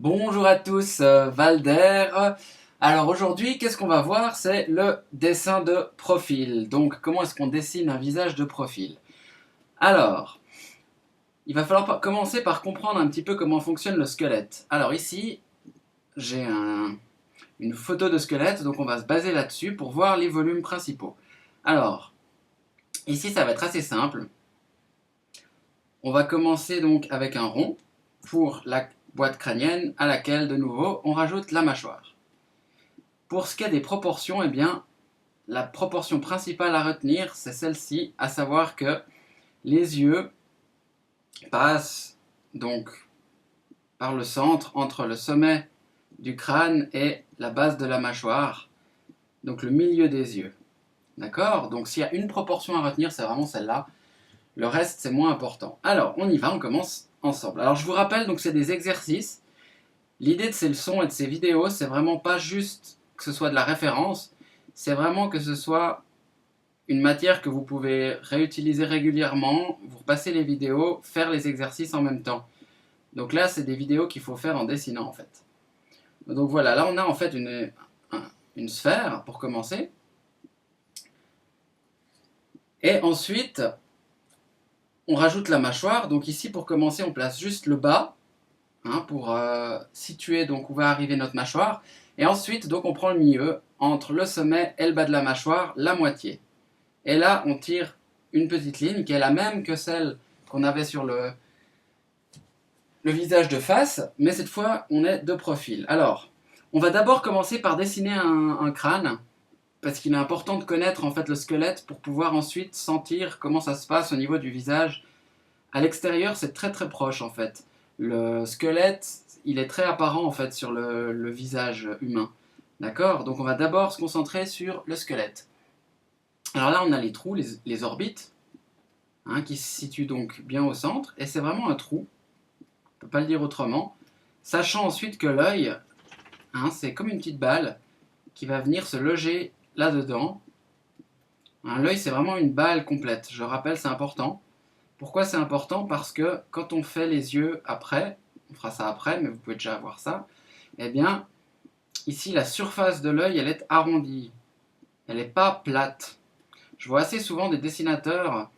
Bonjour à tous, Valder. Alors aujourd'hui, qu'est-ce qu'on va voir? C'est le dessin de profil. Donc comment est-ce qu'on dessine un visage de profil? Alors, il va falloir commencer par comprendre un petit peu comment fonctionne le squelette. Alors ici, j'ai une photo de squelette, donc on va se baser là-dessus pour voir les volumes principaux. Alors, ici ça va être assez simple. On va commencer donc avec un rond pour la boîte crânienne à laquelle de nouveau on rajoute la mâchoire. Pour ce qui est des proportions, eh bien, la proportion principale à retenir, c'est celle-ci, à savoir que les yeux passent donc par le centre entre le sommet du crâne et la base de la mâchoire, donc le milieu des yeux. D'accord? Donc s'il y a une proportion à retenir, c'est vraiment celle-là. Le reste, c'est moins important. Alors, on y va, on commence ensemble. Alors, je vous rappelle, donc c'est des exercices. L'idée de ces leçons et de ces vidéos, c'est vraiment pas juste que ce soit de la référence, c'est vraiment que ce soit une matière que vous pouvez réutiliser régulièrement, vous repassez les vidéos, faire les exercices en même temps. Donc là, c'est des vidéos qu'il faut faire en dessinant en fait. Donc voilà, là on a en fait une sphère pour commencer. Et ensuite, on rajoute la mâchoire. Donc ici, pour commencer, on place juste le bas pour situer donc où va arriver notre mâchoire. Et ensuite, donc on prend le milieu entre le sommet et le bas de la mâchoire, la moitié. Et là, on tire une petite ligne qui est la même que celle qu'on avait sur le visage de face, mais cette fois, on est de profil. Alors, on va d'abord commencer par dessiner un crâne, parce qu'il est important de connaître en fait le squelette pour pouvoir ensuite sentir comment ça se passe au niveau du visage. À l'extérieur, c'est très très proche en fait. Le squelette, il est très apparent en fait sur le visage humain. D'accord? Donc on va d'abord se concentrer sur le squelette. Alors là, on a les trous, les orbites, qui se situent donc bien au centre, et c'est vraiment un trou, on ne peut pas le dire autrement, sachant ensuite que l'œil, c'est comme une petite balle qui va venir se loger là-dedans. L'œil, c'est vraiment une balle complète, je rappelle, c'est important. Pourquoi c'est important? Parce que quand on fait les yeux après, on fera ça après, mais vous pouvez déjà voir ça, eh bien, ici, la surface de l'œil, elle est arrondie, elle n'est pas plate. Je vois assez souvent des dessinateurs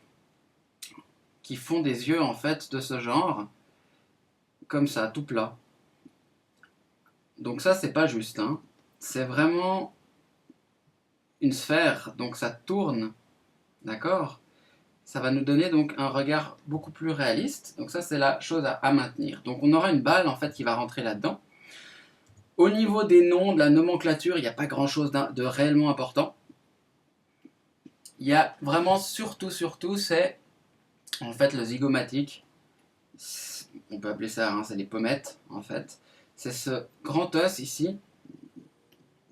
qui font des yeux en fait de ce genre, comme ça, tout plat. Donc ça, c'est pas juste. C'est vraiment une sphère, donc ça tourne, d'accord? Ça va nous donner donc un regard beaucoup plus réaliste. Donc ça, c'est la chose à maintenir. Donc on aura une balle en fait qui va rentrer là-dedans. Au niveau des noms, de la nomenclature, il n'y a pas grand-chose de réellement important. Il y a vraiment surtout, c'est en fait le zygomatique. On peut appeler ça, c'est les pommettes en fait. C'est ce grand os ici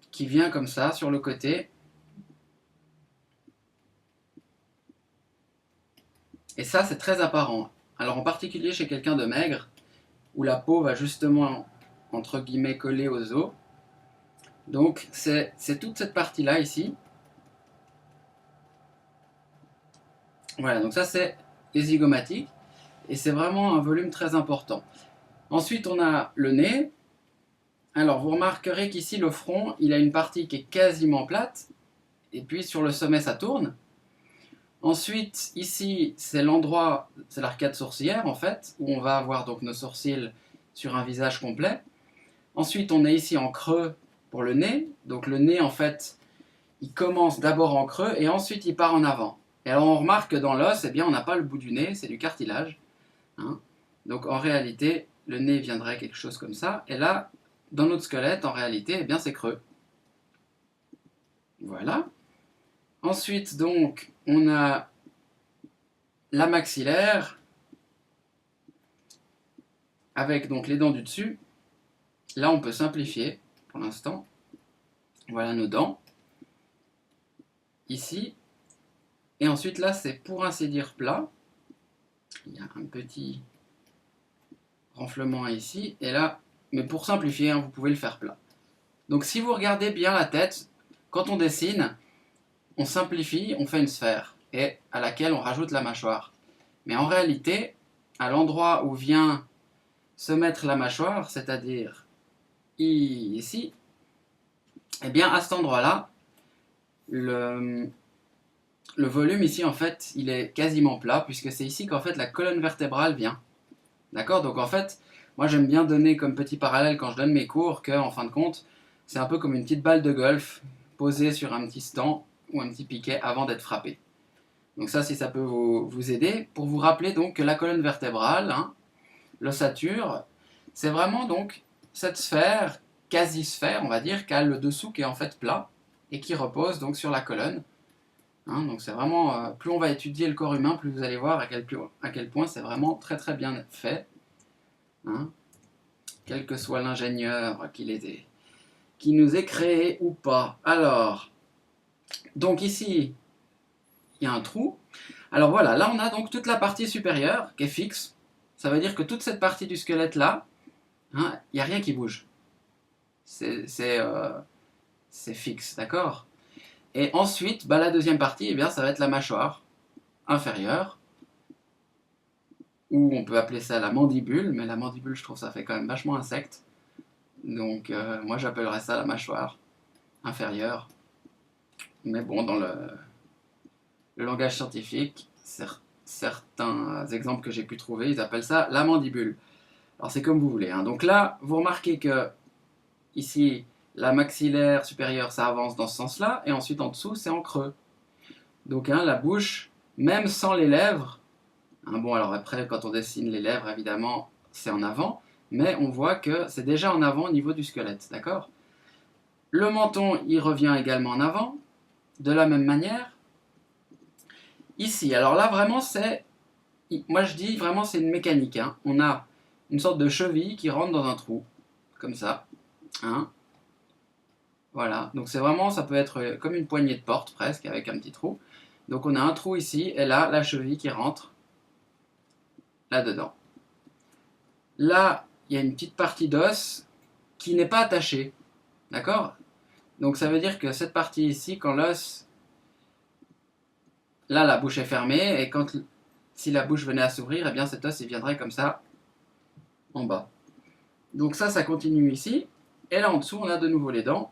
qui vient comme ça sur le côté. Et ça, c'est très apparent. Alors en particulier chez quelqu'un de maigre, où la peau va justement, entre guillemets, coller aux os. Donc c'est toute cette partie-là ici. Voilà, donc ça c'est les zygomatiques. Et c'est vraiment un volume très important. Ensuite, on a le nez. Alors vous remarquerez qu'ici, le front, il a une partie qui est quasiment plate. Et puis sur le sommet, ça tourne. Ensuite, ici, c'est l'endroit, c'est l'arcade sourcilière en fait, où on va avoir donc nos sourcils sur un visage complet. Ensuite, on est ici en creux pour le nez. Donc le nez, en fait, il commence d'abord en creux et ensuite il part en avant. Et alors on remarque que dans l'os, eh bien, on n'a pas le bout du nez, c'est du cartilage. Donc en réalité, le nez viendrait quelque chose comme ça. Et là, dans notre squelette, en réalité, eh bien, c'est creux. Voilà. Ensuite, donc, on a la maxillaire avec donc les dents du dessus. Là, on peut simplifier pour l'instant. Voilà nos dents. Ici. Et ensuite, là, c'est pour ainsi dire plat. Il y a un petit renflement ici. Et là, mais pour simplifier, vous pouvez le faire plat. Donc, si vous regardez bien la tête, quand on dessine, on simplifie, on fait une sphère, et à laquelle on rajoute la mâchoire. Mais en réalité, à l'endroit où vient se mettre la mâchoire, c'est-à-dire ici, et bien à cet endroit-là, le volume ici, en fait, il est quasiment plat, puisque c'est ici qu'en fait la colonne vertébrale vient. D'accord? Donc en fait, moi j'aime bien donner comme petit parallèle quand je donne mes cours que, en fin de compte, c'est un peu comme une petite balle de golf posée sur un petit stand ou un petit piquet avant d'être frappée. Donc ça, si ça peut vous aider, pour vous rappeler donc que la colonne vertébrale, hein, l'ossature, c'est vraiment donc cette sphère, quasi-sphère, on va dire, qui a le dessous qui est en fait plat et qui repose donc sur la colonne. Hein, donc c'est vraiment, plus on va étudier le corps humain, plus vous allez voir à quel point c'est vraiment très très bien fait. Hein, quel que soit l'ingénieur qui nous ait créé ou pas. Alors, donc ici, il y a un trou. Alors voilà, là on a donc toute la partie supérieure qui est fixe. Ça veut dire que toute cette partie du squelette là, hein, il n'y a rien qui bouge. C'est fixe, d'accord? Et ensuite, bah, la deuxième partie, eh bien, ça va être la mâchoire inférieure, ou on peut appeler ça la mandibule, mais la mandibule, je trouve ça fait quand même vachement insecte. Donc moi j'appellerais ça la mâchoire inférieure. Mais bon, dans le langage scientifique, certains exemples que j'ai pu trouver, ils appellent ça la mandibule. Alors c'est comme vous voulez. Hein. Donc là, vous remarquez que ici, la maxillaire supérieure, ça avance dans ce sens-là, et ensuite en dessous, c'est en creux. Donc hein, la bouche, même sans les lèvres, hein, bon alors après, quand on dessine les lèvres, évidemment, c'est en avant, mais on voit que c'est déjà en avant au niveau du squelette, d'accord? Le menton, il revient également en avant, de la même manière. Ici, alors là, vraiment, moi je dis vraiment, c'est une mécanique. Hein. On a une sorte de cheville qui rentre dans un trou, comme ça. Hein. Voilà, donc c'est vraiment, ça peut être comme une poignée de porte presque, avec un petit trou. Donc on a un trou ici, et là, la cheville qui rentre là-dedans. Là, il y a une petite partie d'os qui n'est pas attachée. D'accord? Donc ça veut dire que cette partie ici, quand l'os... Là, la bouche est fermée, et si la bouche venait à s'ouvrir, eh bien cet os, il viendrait comme ça, en bas. Donc ça continue ici. Et là, en dessous, on a de nouveau les dents.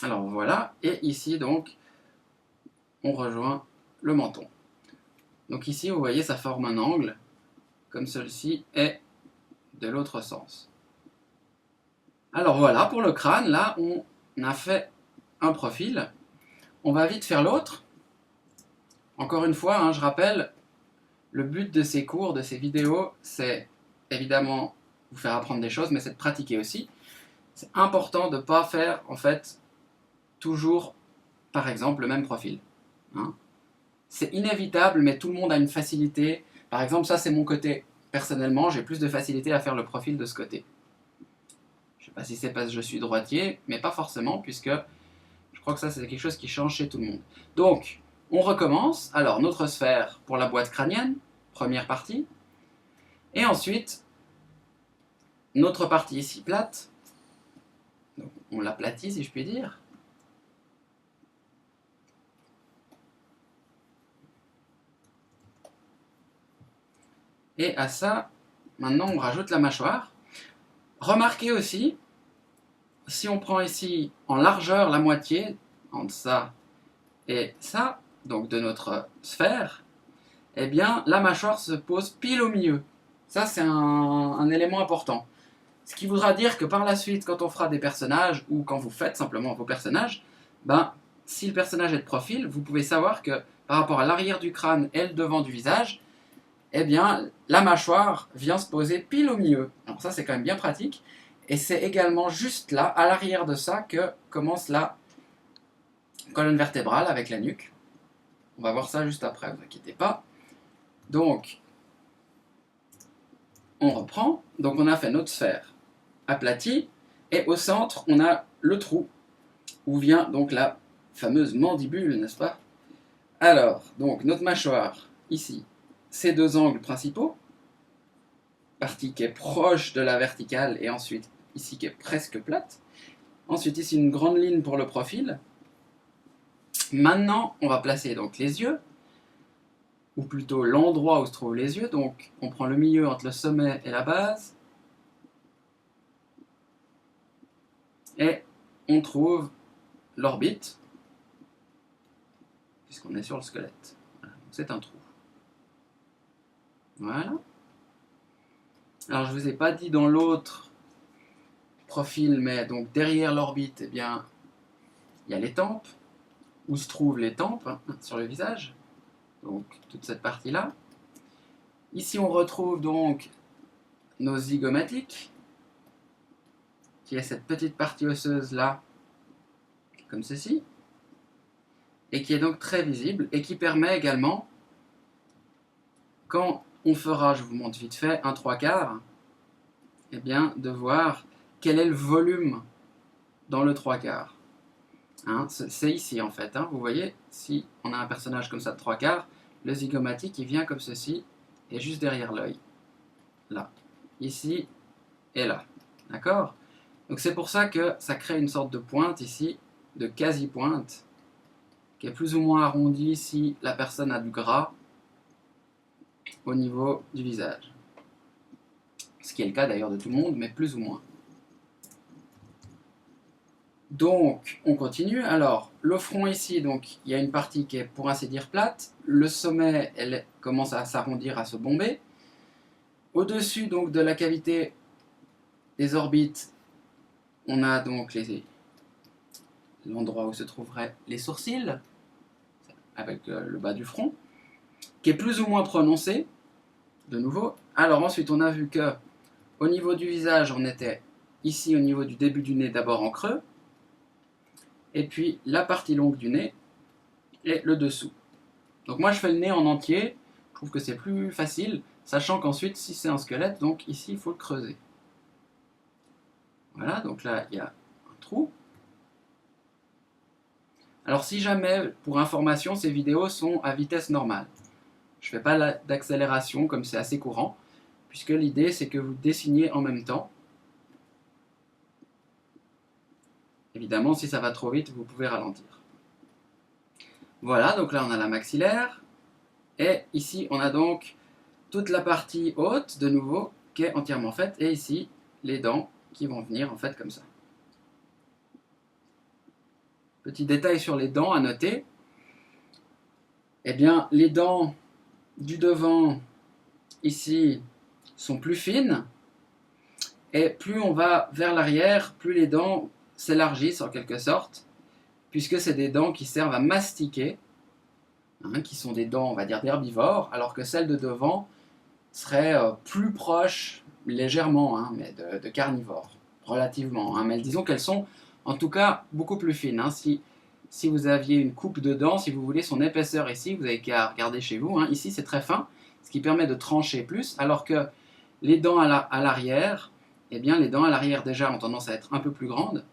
Alors voilà. Et ici, donc, on rejoint le menton. Donc ici, vous voyez, ça forme un angle, comme celui-ci est de l'autre sens. Alors voilà, pour le crâne, là, on a fait un profil. On va vite faire l'autre. Encore une fois, hein, je rappelle, le but de ces cours, de ces vidéos, c'est évidemment vous faire apprendre des choses, mais c'est de pratiquer aussi. C'est important de ne pas faire, en fait, toujours, par exemple, le même profil. Hein. C'est inévitable, mais tout le monde a une facilité. Par exemple, ça, c'est mon côté. Personnellement, j'ai plus de facilité à faire le profil de ce côté. Je ne sais pas si c'est parce que je suis droitier, mais pas forcément, puisque je crois que ça, c'est quelque chose qui change chez tout le monde. Donc, on recommence. Alors, notre sphère pour la boîte crânienne, première partie. Et ensuite, notre partie ici plate. Donc, on l'aplatit, si je puis dire. Et à ça, maintenant, on rajoute la mâchoire. Remarquez aussi, si on prend ici en largeur la moitié, entre ça et ça, donc de notre sphère, eh bien, la mâchoire se pose pile au milieu. Ça, c'est un élément important. Ce qui voudra dire que par la suite, quand on fera des personnages, ou quand vous faites simplement vos personnages, ben, si le personnage est de profil, vous pouvez savoir que par rapport à l'arrière du crâne et le devant du visage, eh bien, la mâchoire vient se poser pile au milieu. Alors ça, c'est quand même bien pratique. Et c'est également juste là, à l'arrière de ça, que commence la colonne vertébrale avec la nuque. On va voir ça juste après, ne vous inquiétez pas. Donc, on reprend. Donc, on a fait notre sphère aplatie. Et au centre, on a le trou, où vient donc la fameuse mandibule, n'est-ce pas? Alors, donc, notre mâchoire, ici, ces deux angles principaux, partie qui est proche de la verticale et ensuite ici qui est presque plate. Ensuite ici une grande ligne pour le profil. Maintenant on va placer donc les yeux, ou plutôt l'endroit où se trouvent les yeux. Donc on prend le milieu entre le sommet et la base. et on trouve l'orbite, puisqu'on est sur le squelette. Voilà, c'est un trou. Voilà. Alors je ne vous ai pas dit dans l'autre profil, mais donc derrière l'orbite, eh bien, il y a les tempes, où se trouvent les tempes sur le visage, donc toute cette partie-là. Ici on retrouve donc nos zygomatiques, qui est cette petite partie osseuse là, comme ceci, et qui est donc très visible, et qui permet également, quand on fera, je vous montre vite fait, un 3/4, eh bien, de voir quel est le volume dans le 3/4. Hein, c'est ici en fait, hein, vous voyez, si on a un personnage comme ça de 3/4, le zygomatique il vient comme ceci, et juste derrière l'œil, là, ici et là, d'accord? Donc c'est pour ça que ça crée une sorte de pointe ici, de quasi-pointe, qui est plus ou moins arrondie si la personne a du gras au niveau du visage. Ce qui est le cas d'ailleurs de tout le monde, mais plus ou moins. Donc, on continue. Alors, le front ici, donc, il y a une partie qui est pour ainsi dire plate. Le sommet, elle commence à s'arrondir, à se bomber. Au-dessus donc de la cavité des orbites, on a donc l'endroit où se trouveraient les sourcils, avec le bas du front, qui est plus ou moins prononcé, de nouveau. Alors ensuite, on a vu que au niveau du visage, on était ici au niveau du début du nez, d'abord en creux, et puis la partie longue du nez et le dessous. Donc moi je fais le nez en entier, je trouve que c'est plus facile, sachant qu'ensuite si c'est un squelette, donc ici il faut le creuser. Voilà, donc là il y a un trou. Alors si jamais, pour information, ces vidéos sont à vitesse normale. Je ne fais pas d'accélération comme c'est assez courant, puisque l'idée c'est que vous dessiniez en même temps. Évidemment, si ça va trop vite, vous pouvez ralentir. Voilà, donc là on a la maxillaire, et ici on a donc toute la partie haute, de nouveau, qui est entièrement faite, et ici les dents qui vont venir en fait comme ça. Petit détail sur les dents à noter, eh bien les dents du devant ici sont plus fines, et plus on va vers l'arrière, plus les dents s'élargissent en quelque sorte, puisque c'est des dents qui servent à mastiquer, hein, qui sont des dents, on va dire, d'herbivores, alors que celles de devant seraient plus proches, légèrement, hein, mais de carnivores, relativement. Hein, mais disons qu'elles sont, en tout cas, beaucoup plus fines. Hein. Si vous aviez une coupe de dents, si vous voulez son épaisseur ici, vous n'avez qu'à regarder chez vous. Hein. Ici, c'est très fin, ce qui permet de trancher plus, alors que les dents à l'arrière, eh bien, les dents à l'arrière déjà ont tendance à être un peu plus grandes,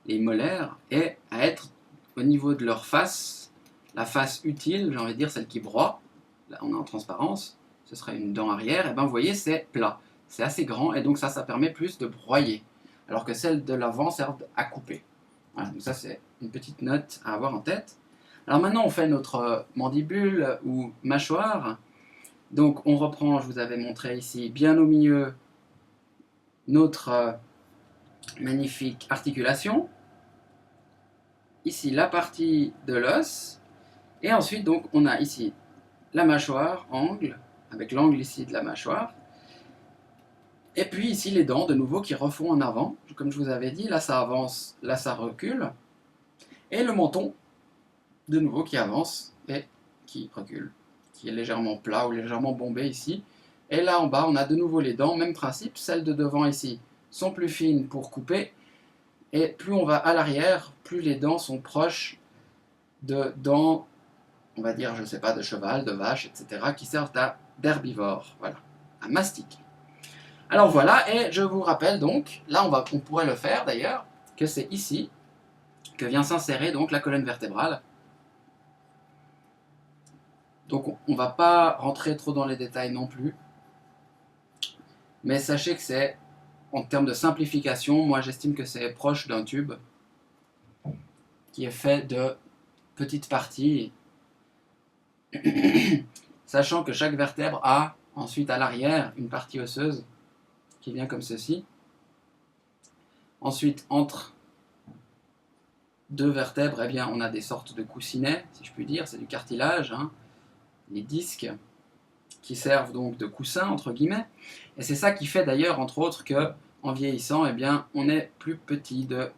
les molaires, et à être au niveau de leur face, la face utile, j'ai envie de dire celle qui broie. Là on est en transparence, ce serait une dent arrière, et bien vous voyez c'est plat, c'est assez grand, et donc ça permet plus de broyer, alors que celles de l'avant servent à couper. Voilà, donc ça c'est une petite note à avoir en tête. Alors maintenant on fait notre mandibule ou mâchoire, donc on reprend, je vous avais montré ici, bien au milieu, notre magnifique articulation, ici la partie de l'os, et ensuite donc on a ici la mâchoire, angle, avec l'angle ici de la mâchoire, et puis ici les dents de nouveau qui refont en avant, comme je vous avais dit, là ça avance, là ça recule, et le menton de nouveau qui avance et qui recule, qui est légèrement plat ou légèrement bombé ici, et là en bas on a de nouveau les dents, même principe, celles de devant ici sont plus fines pour couper, et plus on va à l'arrière, plus les dents sont proches de dents, on va dire, je ne sais pas, de cheval, de vache, etc., qui servent d'herbivores, voilà, à mastiquer. Alors voilà, et je vous rappelle donc, là on pourrait le faire d'ailleurs, que c'est ici que vient s'insérer donc la colonne vertébrale. Donc on ne va pas rentrer trop dans les détails non plus, mais sachez que c'est, en termes de simplification, moi j'estime que c'est proche d'un tube qui est fait de petites parties, sachant que chaque vertèbre a ensuite à l'arrière une partie osseuse qui vient comme ceci. Ensuite, entre deux vertèbres, eh bien, on a des sortes de coussinets, si je puis dire, c'est du cartilage, hein, les disques, qui servent donc de coussin, entre guillemets. Et c'est ça qui fait d'ailleurs, entre autres, que en vieillissant, eh bien, on est plus petit de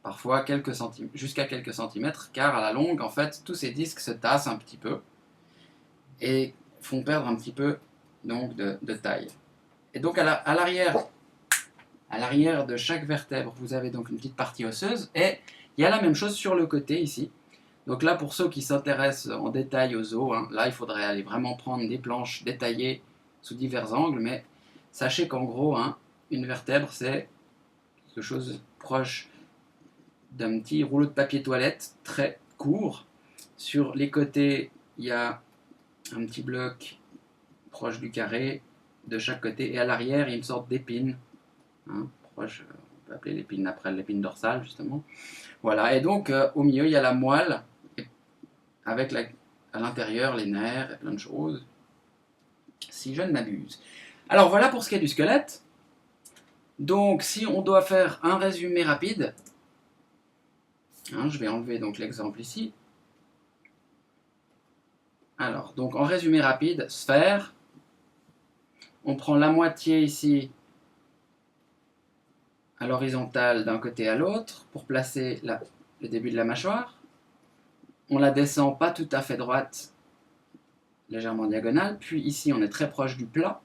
parfois quelques centimètres, jusqu'à quelques centimètres, car à la longue, en fait, tous ces disques se tassent un petit peu et font perdre un petit peu donc, de taille. Et donc à l'arrière de chaque vertèbre, vous avez donc une petite partie osseuse, et il y a la même chose sur le côté ici. Donc là, pour ceux qui s'intéressent en détail aux os, hein, là il faudrait aller vraiment prendre des planches détaillées sous divers angles, mais sachez qu'en gros, hein, une vertèbre, c'est quelque chose proche d'un petit rouleau de papier toilette très court. Sur les côtés, il y a un petit bloc proche du carré de chaque côté, et à l'arrière, il y a une sorte d'épine, hein, proche, on peut appeler l'épine après l'épine dorsale justement. Voilà, et donc au milieu, il y a la moelle, avec à l'intérieur les nerfs et plein de choses, si je ne m'abuse. Alors voilà pour ce qui est du squelette. Donc si on doit faire un résumé rapide, hein, je vais enlever donc l'exemple ici. Alors, donc en résumé rapide, sphère, on prend la moitié ici à l'horizontale d'un côté à l'autre pour placer le début de la mâchoire. On la descend pas tout à fait droite, légèrement diagonale, puis ici on est très proche du plat,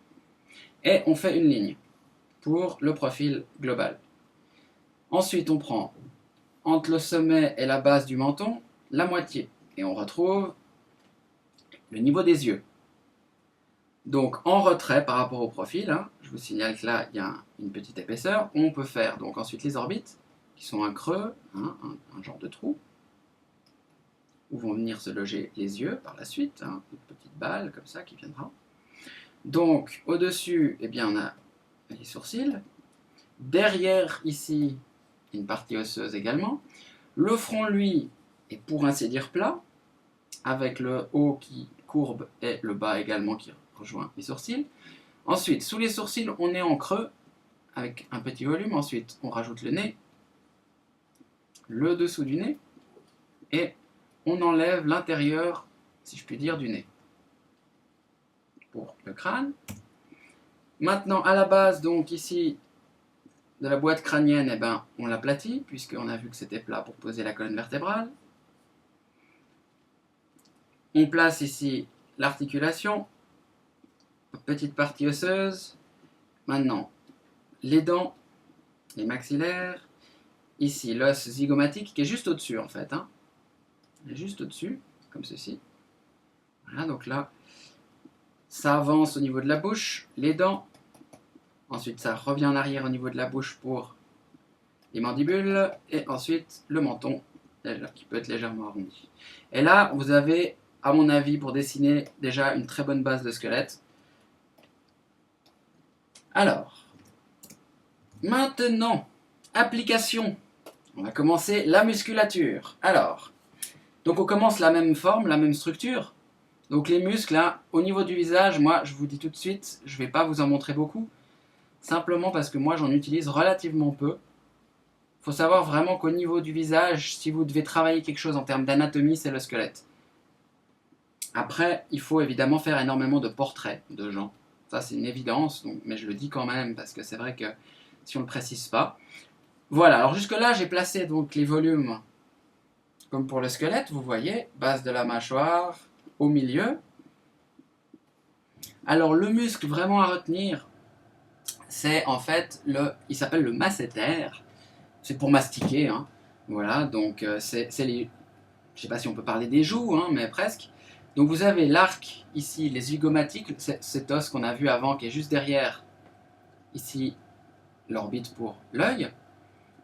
et on fait une ligne pour le profil global. Ensuite on prend entre le sommet et la base du menton la moitié, et on retrouve le niveau des yeux. Donc en retrait par rapport au profil, hein, je vous signale que là il y a une petite épaisseur, on peut faire donc ensuite les orbites, qui sont un creux, hein, un genre de trou, où vont venir se loger les yeux par la suite, hein, une petite balle comme ça qui viendra. Donc au-dessus, eh bien, on a les sourcils, derrière ici, une partie osseuse également, le front lui est pour ainsi dire plat, avec le haut qui courbe et le bas également qui rejoint les sourcils. Ensuite, sous les sourcils, on est en creux, avec un petit volume. Ensuite, on rajoute le nez, le dessous du nez, et on enlève l'intérieur, si je puis dire, du nez. Pour le crâne. Maintenant, à la base, donc ici, de la boîte crânienne, eh ben, on l'aplatit, puisqu'on a vu que c'était plat pour poser la colonne vertébrale. On place ici l'articulation, petite partie osseuse. Maintenant, les dents, les maxillaires. Ici, l'os zygomatique qui est juste au-dessus en fait. Hein. Il est juste au-dessus, comme ceci. Voilà, donc là, ça avance au niveau de la bouche, les dents. Ensuite, ça revient en arrière au niveau de la bouche pour les mandibules. Et ensuite, le menton, qui peut être légèrement arrondi. Et là, vous avez, à mon avis, pour dessiner déjà une très bonne base de squelette. Alors, maintenant, application. On va commencer la musculature. Alors, donc on commence la même forme, la même structure. Donc les muscles, là, au niveau du visage, moi, je vous dis tout de suite, je ne vais pas vous en montrer beaucoup. Simplement parce que moi, j'en utilise relativement peu. Il faut savoir vraiment qu'au niveau du visage, si vous devez travailler quelque chose en termes d'anatomie, c'est le squelette. Après, il faut évidemment faire énormément de portraits de gens. Ça, c'est une évidence, donc, mais je le dis quand même, parce que c'est vrai que si on ne le précise pas. Voilà, alors jusque-là, j'ai placé donc les volumes, comme pour le squelette, vous voyez, base de la mâchoire, au milieu. Alors, le muscle vraiment à retenir, c'est en fait, il s'appelle le masséter. C'est pour mastiquer, hein. Voilà, donc c'est les... Je ne sais pas si on peut parler des joues, hein, mais presque. Donc vous avez l'arc, ici, les zygomatiques, cet os qu'on a vu avant, qui est juste derrière, ici, l'orbite pour l'œil,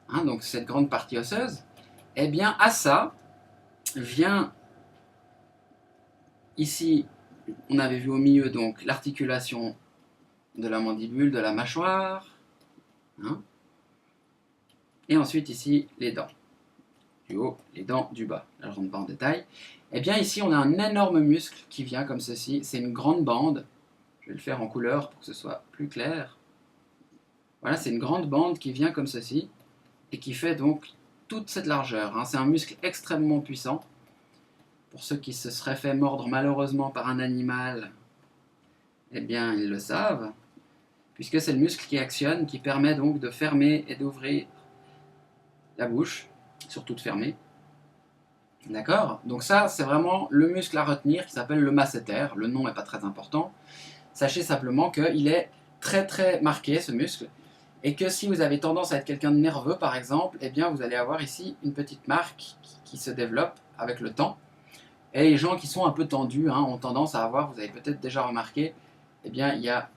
hein, donc cette grande partie osseuse. Eh bien, à ça, vient, ici, on avait vu au milieu, donc, l'articulation de la mandibule, de la mâchoire, hein, et ensuite, ici, les dents. Du haut, les dents du bas. Là, je ne rentre pas en détail. Eh bien, ici, on a un énorme muscle qui vient comme ceci. C'est une grande bande. Je vais le faire en couleur pour que ce soit plus clair. Voilà, c'est une grande bande qui vient comme ceci. et qui fait donc toute cette largeur. Hein. C'est un muscle extrêmement puissant. Pour ceux qui se seraient fait mordre malheureusement par un animal, eh bien ils le savent, puisque c'est le muscle qui actionne, qui permet donc de fermer et d'ouvrir la bouche, surtout de fermer. D'accord? Donc ça, c'est vraiment le muscle à retenir qui s'appelle le masséter. Le nom n'est pas très important. Sachez simplement qu'il est très très marqué, ce muscle, et que si vous avez tendance à être quelqu'un de nerveux, par exemple, eh bien vous allez avoir ici une petite marque qui se développe avec le temps. Et les gens qui sont un peu tendus ont tendance à avoir, vous avez peut-être déjà remarqué, eh bien il y a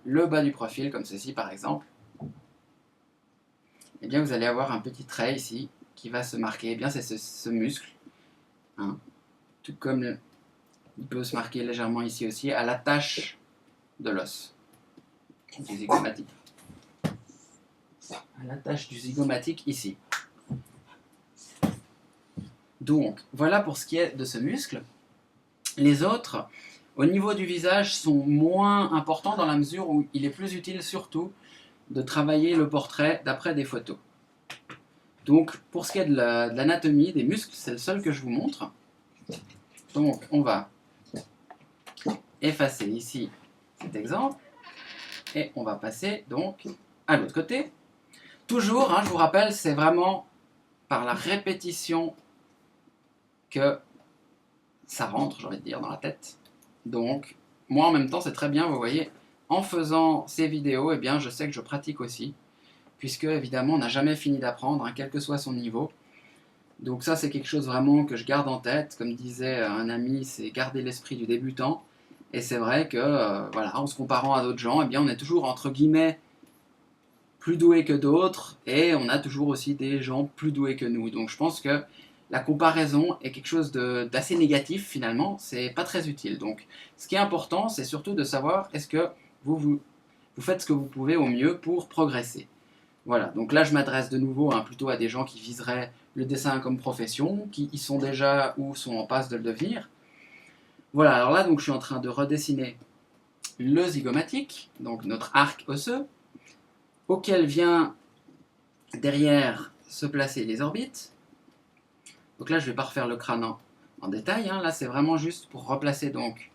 le bas du profil, comme ceci par exemple. Eh bien vous allez avoir un petit trait ici qui va se marquer. Eh bien c'est ce muscle, hein, tout comme il peut se marquer légèrement ici aussi à l'attache de l'os du zygomatique. À l'attache du zygomatique ici. Donc, voilà pour ce qui est de ce muscle. Les autres, au niveau du visage, sont moins importants dans la mesure où il est plus utile surtout de travailler le portrait d'après des photos. Donc, pour ce qui est de l'anatomie des muscles, c'est le seul que je vous montre. Donc, on va effacer ici cet exemple et on va passer donc à l'autre côté. Toujours, je vous rappelle, c'est vraiment par la répétition que ça rentre, j'ai envie de dire, dans la tête. Donc, moi en même temps, c'est très bien, vous voyez, en faisant ces vidéos, eh bien, je sais que je pratique aussi, puisque évidemment, on n'a jamais fini d'apprendre, quel que soit son niveau. Donc ça, c'est quelque chose vraiment que je garde en tête. Comme disait un ami, c'est garder l'esprit du débutant. Et c'est vrai que, voilà, en se comparant à d'autres gens, eh bien, on est toujours, entre guillemets, plus doué que d'autres, et on a toujours aussi des gens plus doués que nous. Donc je pense que la comparaison est quelque chose d'assez négatif finalement, c'est pas très utile. Donc ce qui est important, c'est surtout de savoir est-ce que vous faites ce que vous pouvez au mieux pour progresser. Voilà, donc là je m'adresse de nouveau plutôt à des gens qui viseraient le dessin comme profession, qui y sont déjà ou sont en passe de le devenir. Voilà, alors là donc je suis en train de redessiner le zygomatique, donc notre arc osseux, auquel vient derrière se placer les orbites. Donc là, je ne vais pas refaire le crâne en détail. Là, c'est vraiment juste pour replacer donc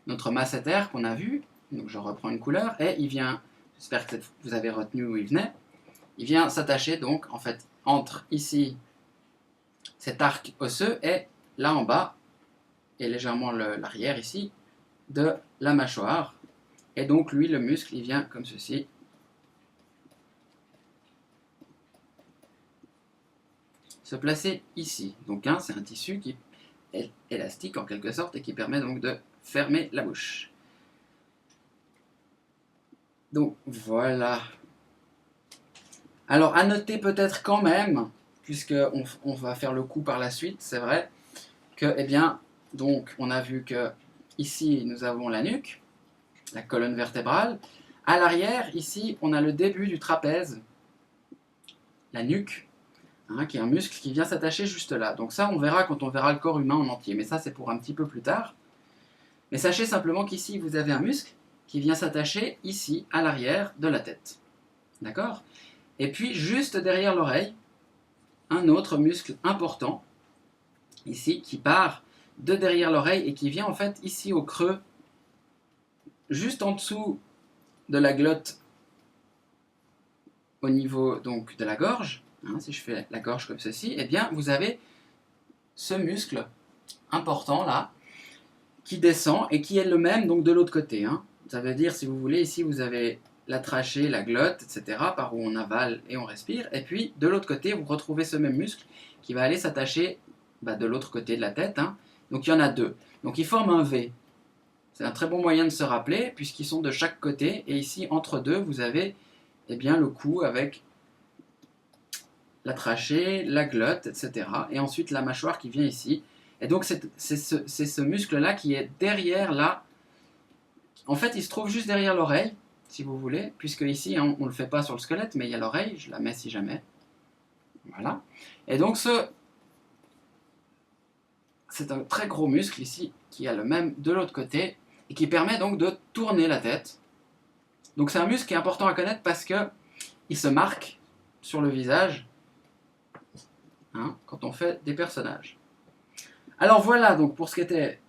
notre masséter qu'on a vu. Donc je reprends une couleur et il vient, j'espère que vous avez retenu où il venait, il vient s'attacher donc en fait entre ici cet arc osseux et là en bas et légèrement l'arrière ici de la mâchoire. Et donc lui, le muscle, il vient comme ceci. Se placer ici. Donc c'est un tissu qui est élastique en quelque sorte et qui permet donc de fermer la bouche. Donc voilà. Alors à noter peut-être quand même, puisqu'on va faire le coup par la suite, c'est vrai, que eh bien, donc on a vu que ici nous avons la nuque, la colonne vertébrale. À l'arrière, ici, on a le début du trapèze, la nuque, qui est un muscle qui vient s'attacher juste là. Donc ça, on verra quand on verra le corps humain en entier, mais ça, c'est pour un petit peu plus tard. Mais sachez simplement qu'ici, vous avez un muscle qui vient s'attacher ici, à l'arrière de la tête. D'accord? Et puis, juste derrière l'oreille, un autre muscle important, ici, qui part de derrière l'oreille et qui vient en fait ici au creux, juste en dessous de la glotte, au niveau donc de la gorge. Si je fais la gorge comme ceci, eh bien vous avez ce muscle important là qui descend et qui est le même donc de l'autre côté. Ça veut dire, si vous voulez, ici vous avez la trachée, la glotte, etc., par où on avale et on respire, et puis de l'autre côté vous retrouvez ce même muscle qui va aller s'attacher de l'autre côté de la tête. Donc il y en a deux. Donc ils forment un V. C'est un très bon moyen de se rappeler puisqu'ils sont de chaque côté, et ici entre deux vous avez bien le cou avec la trachée, la glotte, etc. Et ensuite la mâchoire qui vient ici. Et donc c'est ce muscle-là qui est derrière là. En fait, il se trouve juste derrière l'oreille, si vous voulez, puisque ici, on ne le fait pas sur le squelette, mais il y a l'oreille, je la mets si jamais. Voilà. Et donc c'est un très gros muscle ici, qui a le même de l'autre côté, et qui permet donc de tourner la tête. Donc c'est un muscle qui est important à connaître parce que il se marque sur le visage hein, quand on fait des personnages. Alors voilà donc pour ce qui était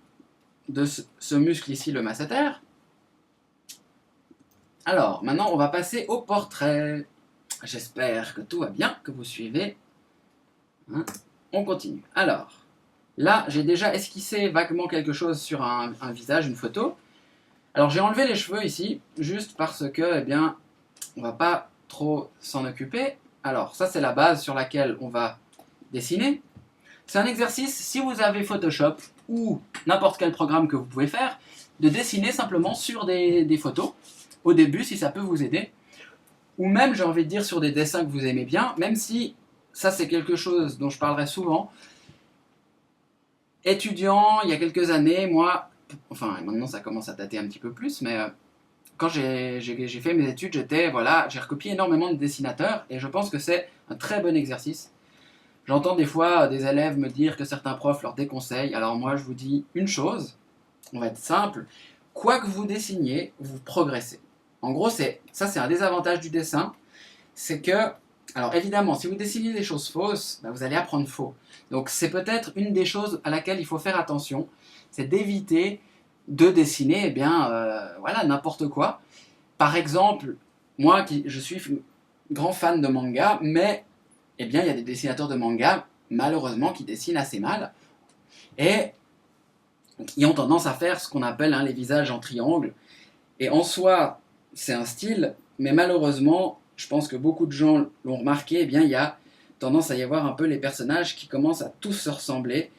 de ce muscle ici, le masséter. Alors maintenant on va passer au portrait. J'espère que tout va bien, que vous suivez. Hein, on continue. Alors, là j'ai déjà esquissé vaguement quelque chose sur un visage, une photo. Alors j'ai enlevé les cheveux ici, juste parce que, eh bien, on va pas trop s'en occuper. Alors ça c'est la base sur laquelle on va dessiner. C'est un exercice, si vous avez Photoshop ou n'importe quel programme que vous pouvez faire, de dessiner simplement sur des photos, au début si ça peut vous aider. Ou même, j'ai envie de dire, sur des dessins que vous aimez bien, même si ça c'est quelque chose dont je parlerai souvent. Étudiant, il y a quelques années, moi, enfin maintenant ça commence à dater un petit peu plus, mais quand j'ai fait mes études, j'ai recopié énormément de dessinateurs et je pense que c'est un très bon exercice. J'entends des fois des élèves me dire que certains profs leur déconseillent. Alors moi, je vous dis une chose, on va être simple. Quoi que vous dessiniez, vous progressez. En gros, c'est un désavantage du dessin. C'est que, alors évidemment, si vous dessinez des choses fausses, vous allez apprendre faux. Donc c'est peut-être une des choses à laquelle il faut faire attention. C'est d'éviter de dessiner, voilà, n'importe quoi. Par exemple, moi, je suis grand fan de manga, mais il y a des dessinateurs de manga, malheureusement, qui dessinent assez mal, et qui ont tendance à faire ce qu'on appelle les visages en triangle. Et en soi, c'est un style, mais malheureusement, je pense que beaucoup de gens l'ont remarqué, il y a tendance à y avoir un peu les personnages qui commencent à tous se ressembler,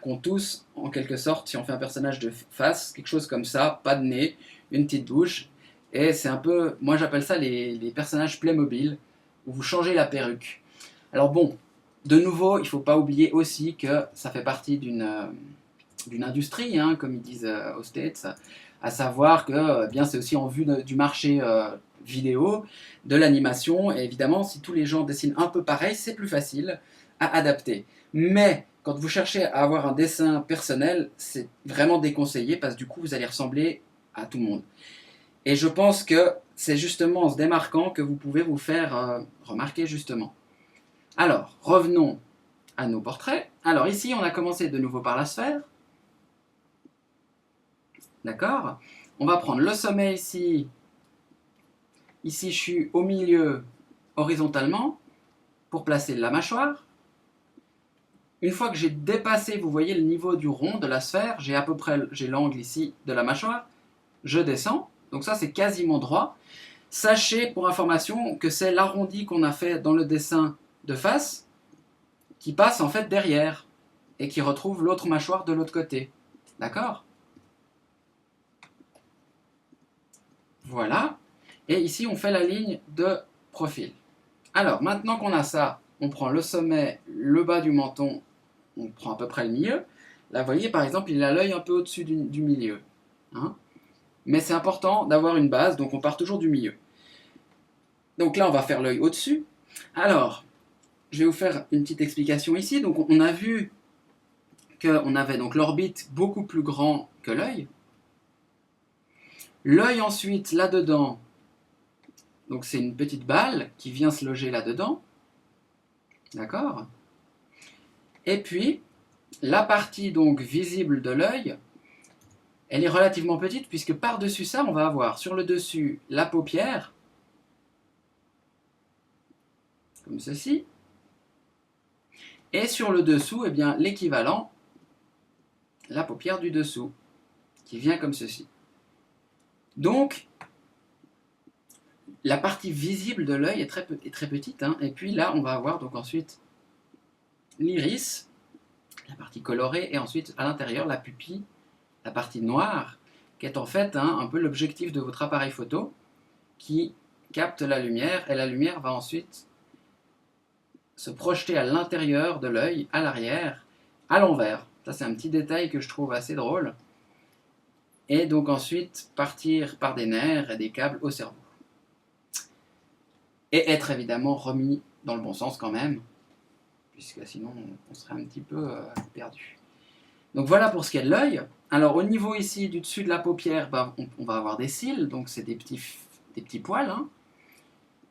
qu'ont tous, en quelque sorte, si on fait un personnage de face, quelque chose comme ça, pas de nez, une petite bouche, et c'est un peu, moi j'appelle ça les personnages Playmobil, où vous changez la perruque. Alors bon, de nouveau, il ne faut pas oublier aussi que ça fait partie d'une industrie, comme ils disent aux States, à savoir que c'est aussi en vue du marché vidéo, de l'animation, et évidemment, si tous les gens dessinent un peu pareil, c'est plus facile à adapter. Mais quand vous cherchez à avoir un dessin personnel, c'est vraiment déconseillé, parce que du coup, vous allez ressembler à tout le monde. Et je pense que c'est justement en se démarquant que vous pouvez vous faire remarquer justement. Alors, revenons à nos portraits. Alors ici, on a commencé de nouveau par la sphère. D'accord? On va prendre le sommet ici. Ici, je suis au milieu horizontalement pour placer la mâchoire. Une fois que j'ai dépassé, vous voyez, le niveau du rond de la sphère, j'ai à peu près l'angle ici de la mâchoire. Je descends. Donc ça, c'est quasiment droit. Sachez, pour information, que c'est l'arrondi qu'on a fait dans le dessin de face qui passe en fait derrière et qui retrouve l'autre mâchoire de l'autre côté. D'accord? Voilà. Et ici, on fait la ligne de profil. Alors, maintenant qu'on a ça, on prend le sommet, le bas du menton, on prend à peu près le milieu. Là, vous voyez, par exemple, il a l'œil un peu au-dessus du milieu. Mais c'est important d'avoir une base, donc on part toujours du milieu. Donc là, on va faire l'œil au-dessus. Alors, je vais vous faire une petite explication ici. Donc, on a vu qu'on avait donc l'orbite beaucoup plus grand que l'œil. L'œil ensuite, là-dedans, donc c'est une petite balle qui vient se loger là-dedans. D'accord? Et puis, la partie donc visible de l'œil, elle est relativement petite puisque par-dessus ça, on va avoir sur le dessus la paupière, comme ceci, et sur le dessous, l'équivalent, la paupière du dessous, qui vient comme ceci. Donc, la partie visible de l'œil est très petite, et puis là, on va avoir donc ensuite l'iris, la partie colorée, et ensuite à l'intérieur la pupille, la partie noire, qui est en fait un peu l'objectif de votre appareil photo, qui capte la lumière, et la lumière va ensuite se projeter à l'intérieur de l'œil, à l'arrière, à l'envers. Ça c'est un petit détail que je trouve assez drôle. Et donc ensuite partir par des nerfs et des câbles au cerveau. Et être évidemment remis dans le bon sens quand même, puisque sinon on serait un petit peu perdu. Donc voilà pour ce qui est de l'œil. Alors au niveau ici du dessus de la paupière, on va avoir des cils, donc c'est des petits poils.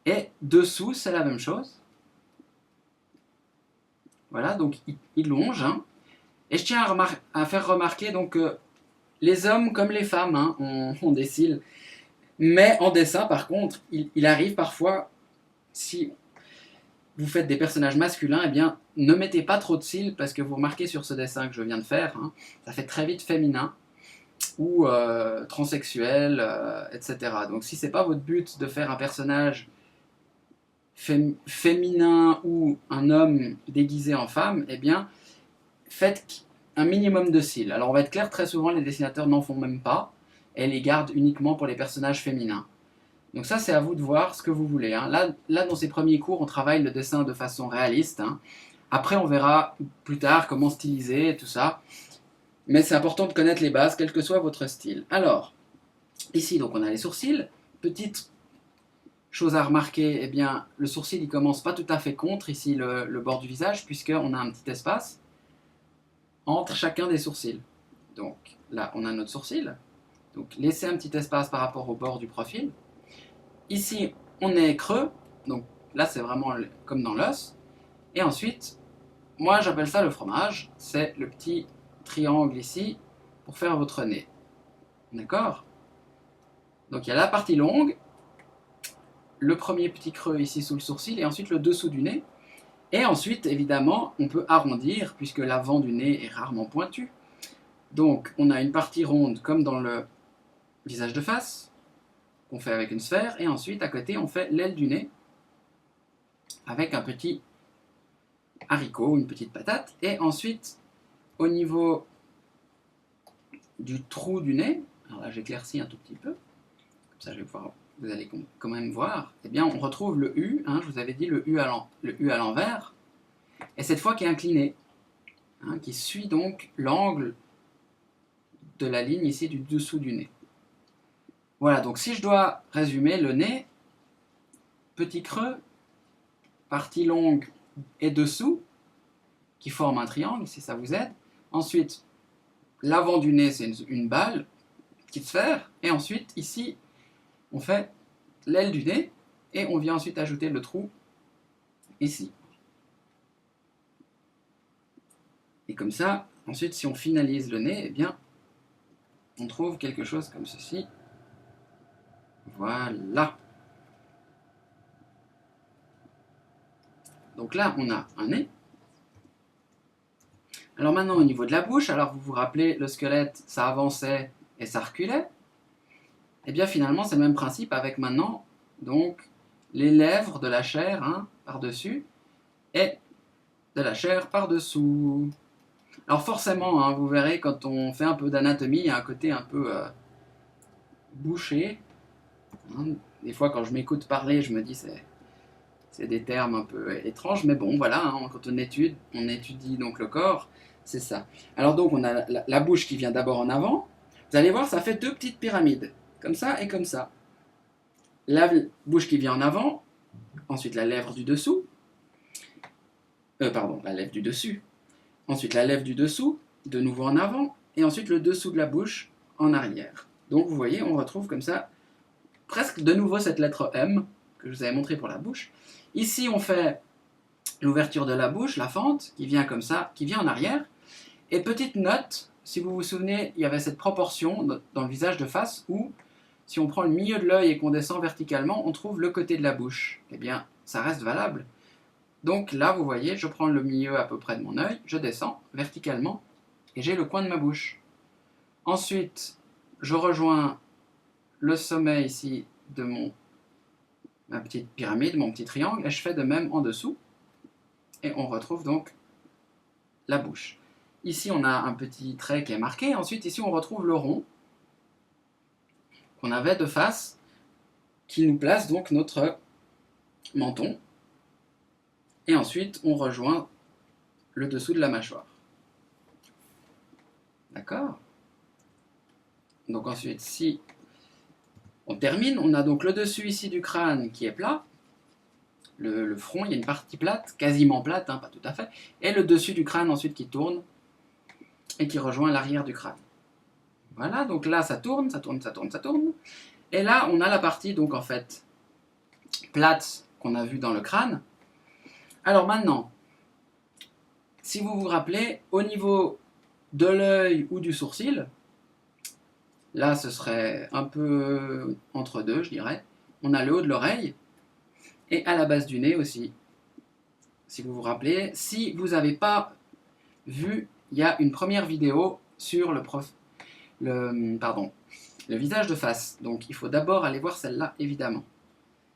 Et dessous, c'est la même chose. Voilà, donc il longe. Hein. Et je tiens à faire remarquer donc, que les hommes comme les femmes hein, ont des cils. Mais en dessin, par contre, il arrive parfois, si vous faites des personnages masculins, eh bien, ne mettez pas trop de cils parce que vous remarquez sur ce dessin que je viens de faire, hein, ça fait très vite féminin ou transsexuel, etc. Donc si c'est pas votre but de faire un personnage féminin ou un homme déguisé en femme, eh bien, faites un minimum de cils. Alors on va être clair, très souvent les dessinateurs n'en font même pas et les gardent uniquement pour les personnages féminins. Donc ça, c'est à vous de voir ce que vous voulez. Hein. Là, dans ces premiers cours, on travaille le dessin de façon réaliste. Hein. Après, on verra plus tard comment styliser et tout ça. Mais c'est important de connaître les bases, quel que soit votre style. Alors, ici, donc, on a les sourcils. Petite chose à remarquer, eh bien, le sourcil, il commence pas tout à fait contre, ici, le bord du visage, puisqu'on a un petit espace entre chacun des sourcils. Donc, là, on a notre sourcil. Donc, laissez un petit espace par rapport au bord du profil. Ici, on est creux, donc là c'est vraiment comme dans l'os. Et ensuite, moi j'appelle ça le fromage, c'est le petit triangle ici pour faire votre nez. D'accord? Donc il y a la partie longue, le premier petit creux ici sous le sourcil et ensuite le dessous du nez. Et ensuite, évidemment, on peut arrondir puisque l'avant du nez est rarement pointu. Donc on a une partie ronde comme dans le visage de face, qu'on fait avec une sphère, et ensuite à côté on fait l'aile du nez avec un petit haricot, une petite patate, et ensuite au niveau du trou du nez, alors là j'éclaircis un tout petit peu, comme ça vous allez quand même voir, eh bien on retrouve le U, hein, je vous avais dit le U à l'envers, et cette fois qui est incliné, hein, qui suit donc l'angle de la ligne ici du dessous du nez. Voilà, donc si je dois résumer, le nez, petit creux, partie longue et dessous, qui forme un triangle, si ça vous aide. Ensuite, l'avant du nez, c'est une balle, petite sphère. Et ensuite, ici, on fait l'aile du nez. Et on vient ensuite ajouter le trou ici. Et comme ça, ensuite, si on finalise le nez, eh bien, on trouve quelque chose comme ceci. Voilà. Donc là, on a un nez. Alors maintenant, au niveau de la bouche, alors vous vous rappelez, le squelette, ça avançait et ça reculait. Et bien finalement, c'est le même principe avec maintenant, donc, les lèvres de la chair, hein, par-dessus, et de la chair par-dessous. Alors forcément, hein, vous verrez, quand on fait un peu d'anatomie, il y a un côté un peu bouché. Hein. Des fois, quand je m'écoute parler, je me dis c'est des termes un peu étranges, mais bon, voilà, hein, quand on étudie donc le corps, c'est ça. Alors donc, on a la bouche qui vient d'abord en avant. Vous allez voir, ça fait deux petites pyramides, comme ça et comme ça. La bouche qui vient en avant, ensuite la lèvre du dessous, pardon, la lèvre du dessus, ensuite la lèvre du dessous, de nouveau en avant, et ensuite le dessous de la bouche en arrière. Donc vous voyez, on retrouve comme ça presque de nouveau cette lettre M que je vous avais montré pour la bouche. Ici, on fait l'ouverture de la bouche, la fente, qui vient comme ça, qui vient en arrière. Et petite note, si vous vous souvenez, il y avait cette proportion dans le visage de face où, si on prend le milieu de l'œil et qu'on descend verticalement, on trouve le côté de la bouche. Eh bien, ça reste valable. Donc là, vous voyez, je prends le milieu à peu près de mon œil, je descends verticalement, et j'ai le coin de ma bouche. Ensuite, je rejoins le sommet ici de ma petite pyramide, mon petit triangle, et je fais de même en dessous, et on retrouve donc la bouche. Ici, on a un petit trait qui est marqué, ensuite ici, on retrouve le rond qu'on avait de face, qui nous place donc notre menton, et ensuite, on rejoint le dessous de la mâchoire. D'accord? Donc ensuite, si on termine, on a donc le dessus ici du crâne qui est plat, le front, il y a une partie plate, quasiment plate, hein, pas tout à fait, et le dessus du crâne ensuite qui tourne, et qui rejoint l'arrière du crâne. Voilà, donc là ça tourne, ça tourne, ça tourne, ça tourne, et là on a la partie donc en fait plate qu'on a vue dans le crâne. Alors maintenant, si vous vous rappelez, au niveau de l'œil ou du sourcil, là ce serait un peu entre deux, je dirais. On a le haut de l'oreille et à la base du nez aussi. Si vous vous rappelez, si vous n'avez pas vu, il y a une première vidéo sur le visage de face. Donc il faut d'abord aller voir celle-là, évidemment,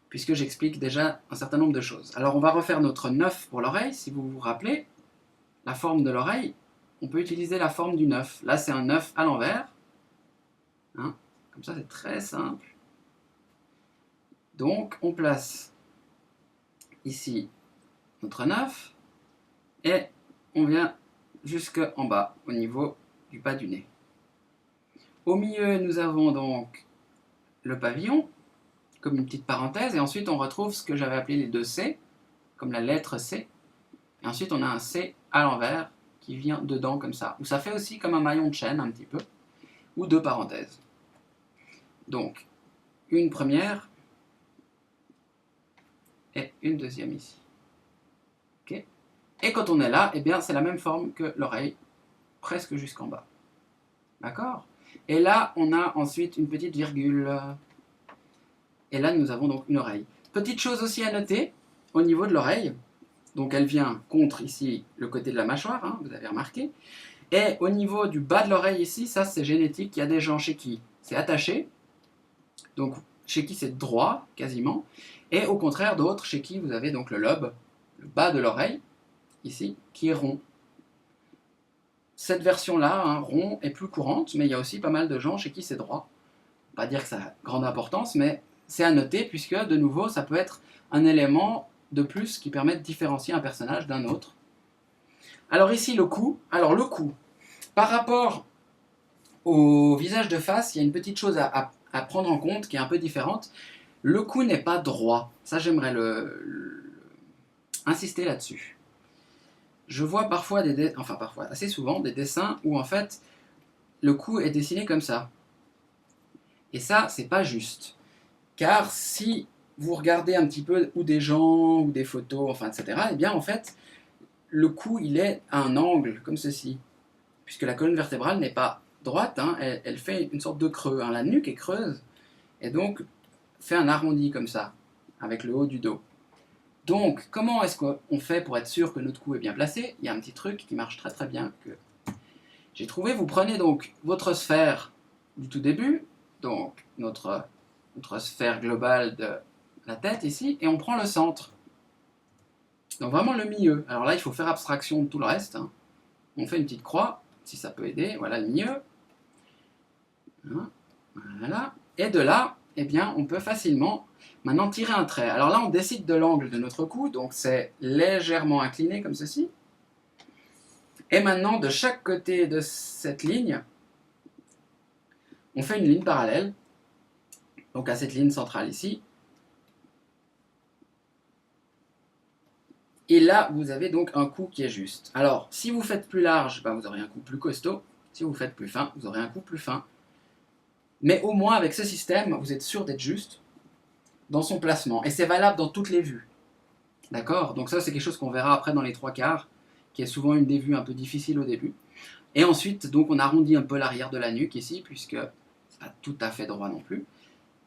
puisque j'explique déjà un certain nombre de choses. Alors on va refaire notre 9 pour l'oreille. Si vous vous rappelez, la forme de l'oreille, on peut utiliser la forme du 9. Là c'est un 9 à l'envers. Hein, comme ça c'est très simple. Donc on place ici notre 9 et on vient jusqu'en bas au niveau du bas du nez. Au milieu nous avons donc le pavillon comme une petite parenthèse et ensuite on retrouve ce que j'avais appelé les deux C comme la lettre C et ensuite on a un C à l'envers qui vient dedans comme ça, ou ça fait aussi comme un maillon de chaîne un petit peu, ou deux parenthèses. Donc une première et une deuxième ici. Okay. Et quand on est là, eh bien c'est la même forme que l'oreille, presque jusqu'en bas. D'accord? Et là, on a ensuite une petite virgule. Et là, nous avons donc une oreille. Petite chose aussi à noter, au niveau de l'oreille, donc elle vient contre ici le côté de la mâchoire, hein, vous avez remarqué. Et au niveau du bas de l'oreille ici, ça c'est génétique, il y a des gens chez qui c'est attaché, donc chez qui c'est droit quasiment, et au contraire d'autres chez qui vous avez donc le lobe, le bas de l'oreille, ici, qui est rond. Cette version-là, hein, rond, est plus courante, mais il y a aussi pas mal de gens chez qui c'est droit. Pas dire que ça a grande importance, mais c'est à noter, puisque de nouveau, ça peut être un élément de plus qui permet de différencier un personnage d'un autre. Alors ici, le cou. Alors le cou, par rapport au visage de face, il y a une petite chose à prendre en compte qui est un peu différente. Le cou n'est pas droit. Ça, j'aimerais insister là-dessus. Je vois parfois, assez souvent, des dessins où en fait, le cou est dessiné comme ça. Et ça, c'est pas juste. Car si vous regardez un petit peu ou des gens, ou des photos, enfin, etc., eh bien, en fait, le cou, il est à un angle, comme ceci. Puisque la colonne vertébrale n'est pas droite, hein, elle fait une sorte de creux. Hein. La nuque est creuse, et donc fait un arrondi comme ça, avec le haut du dos. Donc, comment est-ce qu'on fait pour être sûr que notre cou est bien placé? Il y a un petit truc qui marche très très bien que j'ai trouvé. Vous prenez donc votre sphère du tout début, donc notre sphère globale de la tête ici, et on prend le centre. Donc vraiment le milieu. Alors là, il faut faire abstraction de tout le reste. Hein. On fait une petite croix, si ça peut aider. Voilà le milieu. Voilà. Et de là, eh bien, on peut facilement maintenant tirer un trait. Alors là, on décide de l'angle de notre cou, donc c'est légèrement incliné comme ceci. Et maintenant, de chaque côté de cette ligne, on fait une ligne parallèle, donc à cette ligne centrale ici. Et là, vous avez donc un cou qui est juste. Alors, si vous faites plus large, ben, vous aurez un cou plus costaud. Si vous faites plus fin, vous aurez un cou plus fin. Mais au moins, avec ce système, vous êtes sûr d'être juste dans son placement. Et c'est valable dans toutes les vues. D'accord? Donc ça, c'est quelque chose qu'on verra après dans les trois quarts, qui est souvent une des vues un peu difficiles au début. Et ensuite, donc, on arrondit un peu l'arrière de la nuque ici, puisque c'est pas tout à fait droit non plus.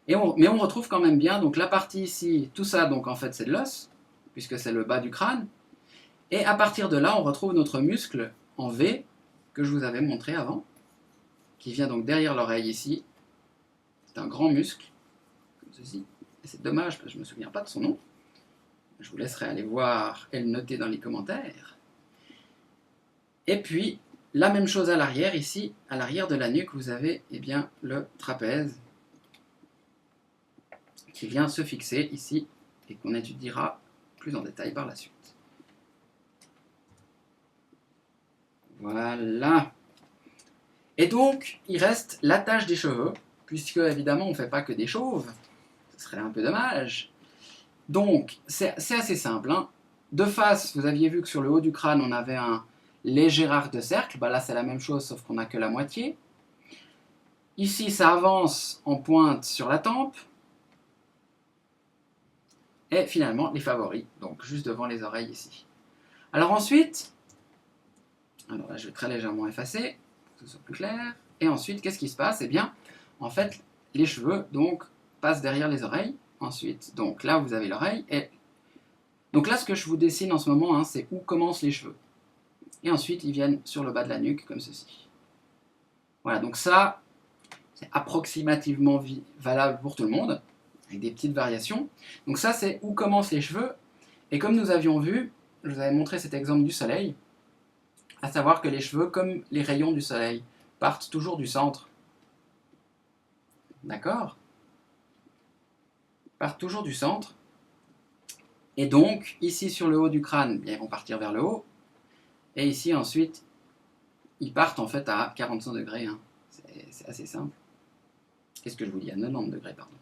Mais on retrouve quand même bien, donc la partie ici, tout ça, donc en fait, c'est de l'os, puisque c'est le bas du crâne. Et à partir de là, on retrouve notre muscle en V, que je vous avais montré avant, qui vient donc derrière l'oreille ici. C'est un grand muscle, comme ceci. Et c'est dommage, parce que je ne me souviens pas de son nom. Je vous laisserai aller voir et le noter dans les commentaires. Et puis, la même chose à l'arrière, ici, à l'arrière de la nuque, vous avez eh bien, le trapèze qui vient se fixer ici et qu'on étudiera plus en détail par la suite. Voilà. Et donc, il reste l'attache des cheveux, puisque évidemment, on ne fait pas que des chauves. Ce serait un peu dommage. Donc, c'est assez simple. Hein. De face, vous aviez vu que sur le haut du crâne, on avait un léger arc de cercle. Bah là, c'est la même chose, sauf qu'on n'a que la moitié. Ici, ça avance en pointe sur la tempe. Et finalement, les favoris, donc juste devant les oreilles ici. Alors ensuite, Alors là, je vais très légèrement effacer, pour que ce soit plus clair. Et ensuite, qu'est-ce qui se passe? Eh bien, en fait, les cheveux, donc, passent derrière les oreilles. Ensuite, donc là, vous avez l'oreille. Et donc là, ce que je vous dessine en ce moment, hein, c'est où commencent les cheveux. Et ensuite, ils viennent sur le bas de la nuque, comme ceci. Voilà, donc ça, c'est approximativement valable pour tout le monde, avec des petites variations. Donc ça, c'est où commencent les cheveux. Et comme nous avions vu, je vous avais montré cet exemple du soleil, à savoir que les cheveux, comme les rayons du soleil, partent toujours du centre. D'accord? Partent toujours du centre. Et donc, ici sur le haut du crâne, bien, ils vont partir vers le haut. Et ici, ensuite, ils partent en fait à 45 degrés. Hein. C'est assez simple. Qu'est-ce que je vous dis? À 90 degrés, pardon.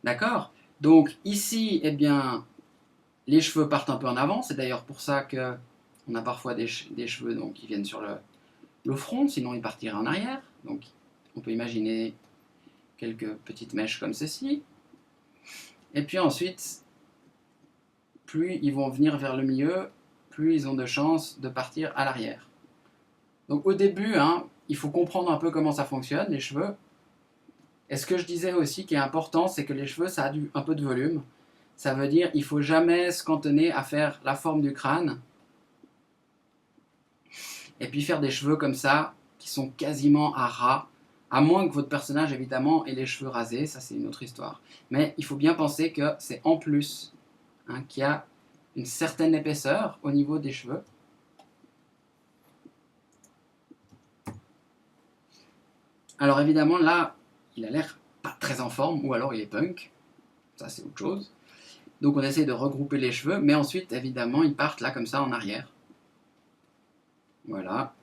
D'accord? Donc, ici, eh bien, les cheveux partent un peu en avant. C'est d'ailleurs pour ça qu'on a parfois des cheveux donc, qui viennent sur le front, sinon ils partiraient en arrière. Donc, on peut imaginer quelques petites mèches comme ceci. Et puis ensuite, plus ils vont venir vers le milieu, plus ils ont de chances de partir à l'arrière. Donc au début, hein, il faut comprendre un peu comment ça fonctionne, les cheveux. Et ce que je disais aussi qui est important, c'est que les cheveux, ça a un peu de volume. Ça veut dire qu'il ne faut jamais se cantonner à faire la forme du crâne. Et puis faire des cheveux comme ça, qui sont quasiment à ras. À moins que votre personnage, évidemment, ait les cheveux rasés, ça c'est une autre histoire. Mais il faut bien penser que c'est en plus hein, qu'il y a une certaine épaisseur au niveau des cheveux. Alors évidemment, là, il a l'air pas très en forme, ou alors il est punk. Ça c'est autre chose. Donc on essaie de regrouper les cheveux, mais ensuite, évidemment, ils partent là comme ça en arrière. Voilà.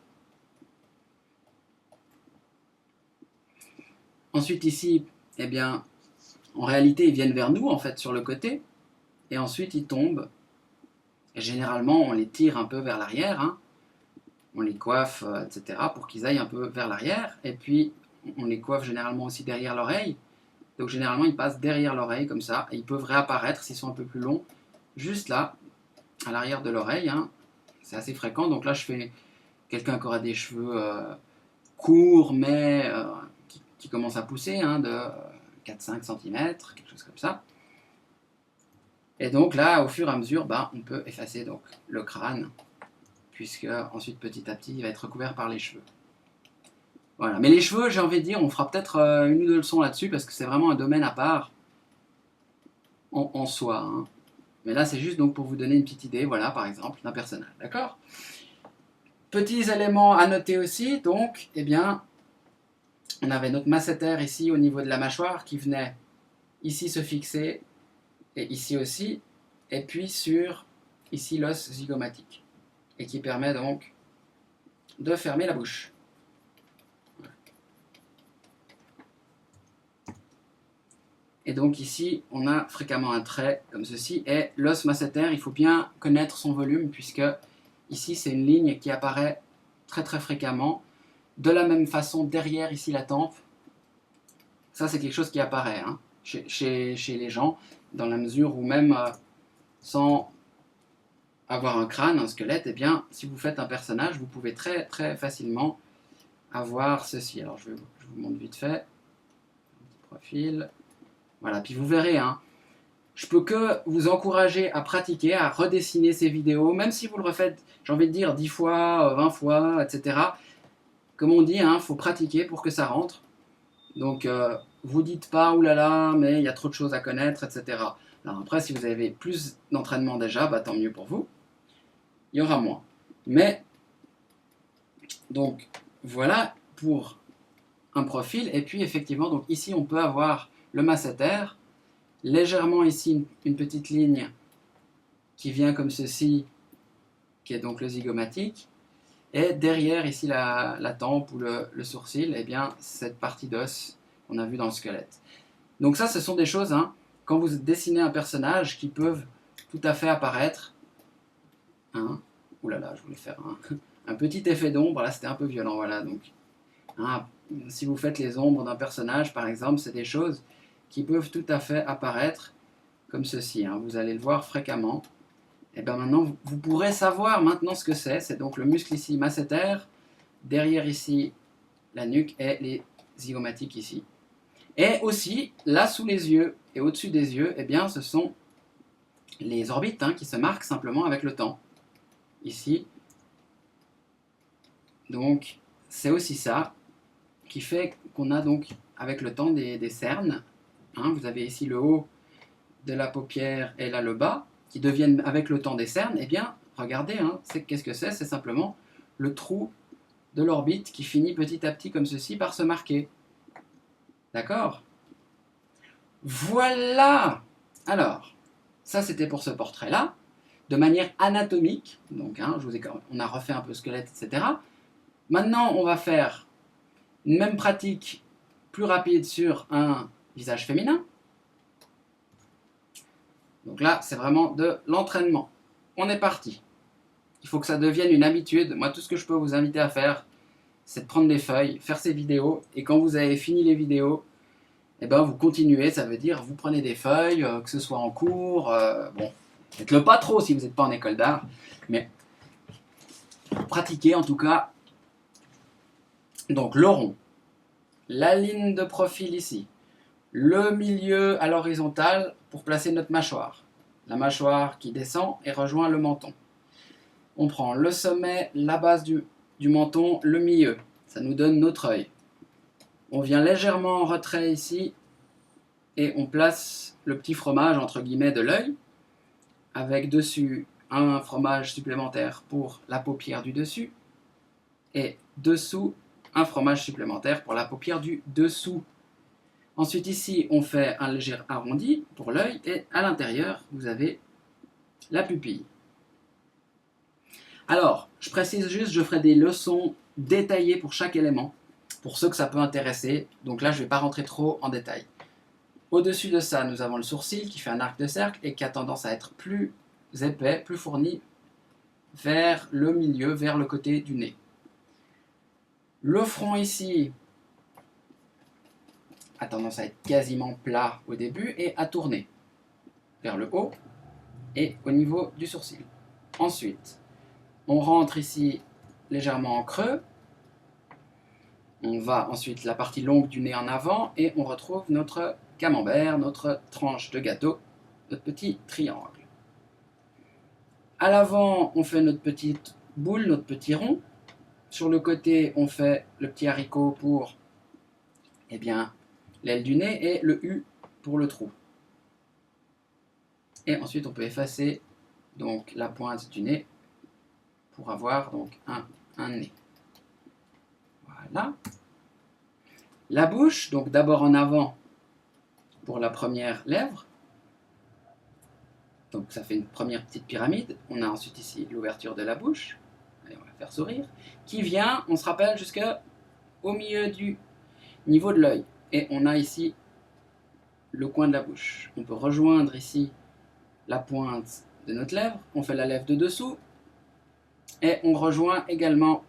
Ensuite ici, eh bien, en réalité, ils viennent vers nous, en fait, sur le côté. Et ensuite, ils tombent. Et généralement, on les tire un peu vers l'arrière. Hein. On les coiffe, etc. pour qu'ils aillent un peu vers l'arrière. Et puis, on les coiffe généralement aussi derrière l'oreille. Donc, généralement, ils passent derrière l'oreille, comme ça. Et ils peuvent réapparaître, s'ils sont un peu plus longs, juste là, à l'arrière de l'oreille. Hein. C'est assez fréquent. Donc là, je fais quelqu'un qui aura des cheveux courts, mais qui commencent à pousser, hein, de 4-5 cm, quelque chose comme ça. Et donc là, au fur et à mesure, bah, on peut effacer donc, le crâne, puisque ensuite, petit à petit, il va être recouvert par les cheveux. Voilà. Mais les cheveux, j'ai envie de dire, on fera peut-être une ou deux leçons là-dessus, parce que c'est vraiment un domaine à part en soi. Hein. Mais là, c'est juste donc pour vous donner une petite idée, voilà, par exemple, d'un personnage. D'accord? Petits éléments à noter aussi, donc, eh bien, on avait notre masséter ici au niveau de la mâchoire qui venait ici se fixer, et ici aussi, et puis sur ici l'os zygomatique, et qui permet donc de fermer la bouche. Et donc ici, on a fréquemment un trait comme ceci, et l'os masséter, il faut bien connaître son volume, puisque ici c'est une ligne qui apparaît très très fréquemment. De la même façon, derrière ici la tempe, ça c'est quelque chose qui apparaît hein, chez les gens, dans la mesure où même sans avoir un crâne, un squelette, eh bien, si vous faites un personnage, vous pouvez très très facilement avoir ceci. Alors je vous montre vite fait, un petit profil. Voilà, puis vous verrez, hein, je peux que vous encourager à pratiquer, à redessiner ces vidéos, même si vous le refaites, j'ai envie de dire, 10 fois, 20 fois, etc. Comme on dit, il faut pratiquer pour que ça rentre. Donc, vous dites pas, oulala, mais il y a trop de choses à connaître, etc. Alors après, si vous avez plus d'entraînement déjà, bah, tant mieux pour vous. Il y aura moins. Mais, donc, voilà pour un profil. Et puis, effectivement, donc ici, on peut avoir le masséter. Légèrement ici, une petite ligne qui vient comme ceci, qui est donc le zygomatique. Et derrière, ici, la tempe ou le sourcil, eh bien, cette partie d'os qu'on a vu dans le squelette. Donc ça, ce sont des choses, hein, quand vous dessinez un personnage, qui peuvent tout à fait apparaître. Hein. Ouh là là, je voulais faire un petit effet d'ombre, là c'était un peu violent, voilà. Donc, hein, si vous faites les ombres d'un personnage, par exemple, c'est des choses qui peuvent tout à fait apparaître comme ceci. Hein. Vous allez le voir fréquemment. Et bien maintenant, vous pourrez savoir maintenant ce que c'est. C'est donc le muscle ici, masséter, derrière ici, la nuque et les zygomatiques ici. Et aussi, là sous les yeux et au-dessus des yeux, eh bien, ce sont les orbites qui se marquent simplement avec le temps. Ici. Donc, c'est aussi ça qui fait qu'on a donc, avec le temps, des cernes. Vous avez ici le haut de la paupière et là le bas, qui deviennent avec le temps des cernes. Eh bien, regardez, qu'est-ce que c'est? C'est simplement le trou de l'orbite qui finit petit à petit comme ceci par se marquer. D'accord? Voilà! Alors, ça c'était pour ce portrait-là, de manière anatomique. Donc, on a refait un peu le squelette, etc. Maintenant, on va faire une même pratique plus rapide sur un visage féminin. Donc là, c'est vraiment de l'entraînement. On est parti. Il faut que ça devienne une habitude. Moi, tout ce que je peux vous inviter à faire, c'est de prendre des feuilles, faire ces vidéos, et quand vous avez fini les vidéos, eh ben, vous continuez, ça veut dire vous prenez des feuilles, que ce soit en cours, bon, faites-le pas trop si vous n'êtes pas en école d'art, mais pratiquez en tout cas. Donc le rond, la ligne de profil ici, le milieu à l'horizontale pour placer notre mâchoire, la mâchoire qui descend et rejoint le menton. On prend le sommet, la base du menton, le milieu, ça nous donne notre œil. On vient légèrement en retrait ici et on place le petit fromage entre guillemets de l'œil avec dessus un fromage supplémentaire pour la paupière du dessus et dessous un fromage supplémentaire pour la paupière du dessous. Ensuite ici on fait un léger arrondi pour l'œil et à l'intérieur vous avez la pupille. Alors je précise juste, je ferai des leçons détaillées pour chaque élément pour ceux que ça peut intéresser, donc là je ne vais pas rentrer trop en détail. Au-dessus de ça, nous avons le sourcil qui fait un arc de cercle et qui a tendance à être plus épais, plus fourni vers le milieu, vers le côté du nez. Le front ici a tendance à être quasiment plat au début et à tourner vers le haut et au niveau du sourcil. Ensuite, on rentre ici légèrement en creux. On va ensuite la partie longue du nez en avant et on retrouve notre camembert, notre tranche de gâteau, notre petit triangle. À l'avant, on fait notre petite boule, notre petit rond. Sur le côté, on fait le petit haricot pour l'aile du nez et le U pour le trou. Et ensuite, on peut effacer donc la pointe du nez pour avoir donc un nez. Voilà. La bouche, donc d'abord en avant pour la première lèvre. Donc ça fait une première petite pyramide. On a ensuite ici l'ouverture de la bouche. Allez, on va faire sourire. Qui vient, on se rappelle, jusqu'au milieu du niveau de l'œil. Et on a ici le coin de la bouche. On peut rejoindre ici la pointe de notre lèvre. On fait la lèvre de dessous. Et on rejoint également,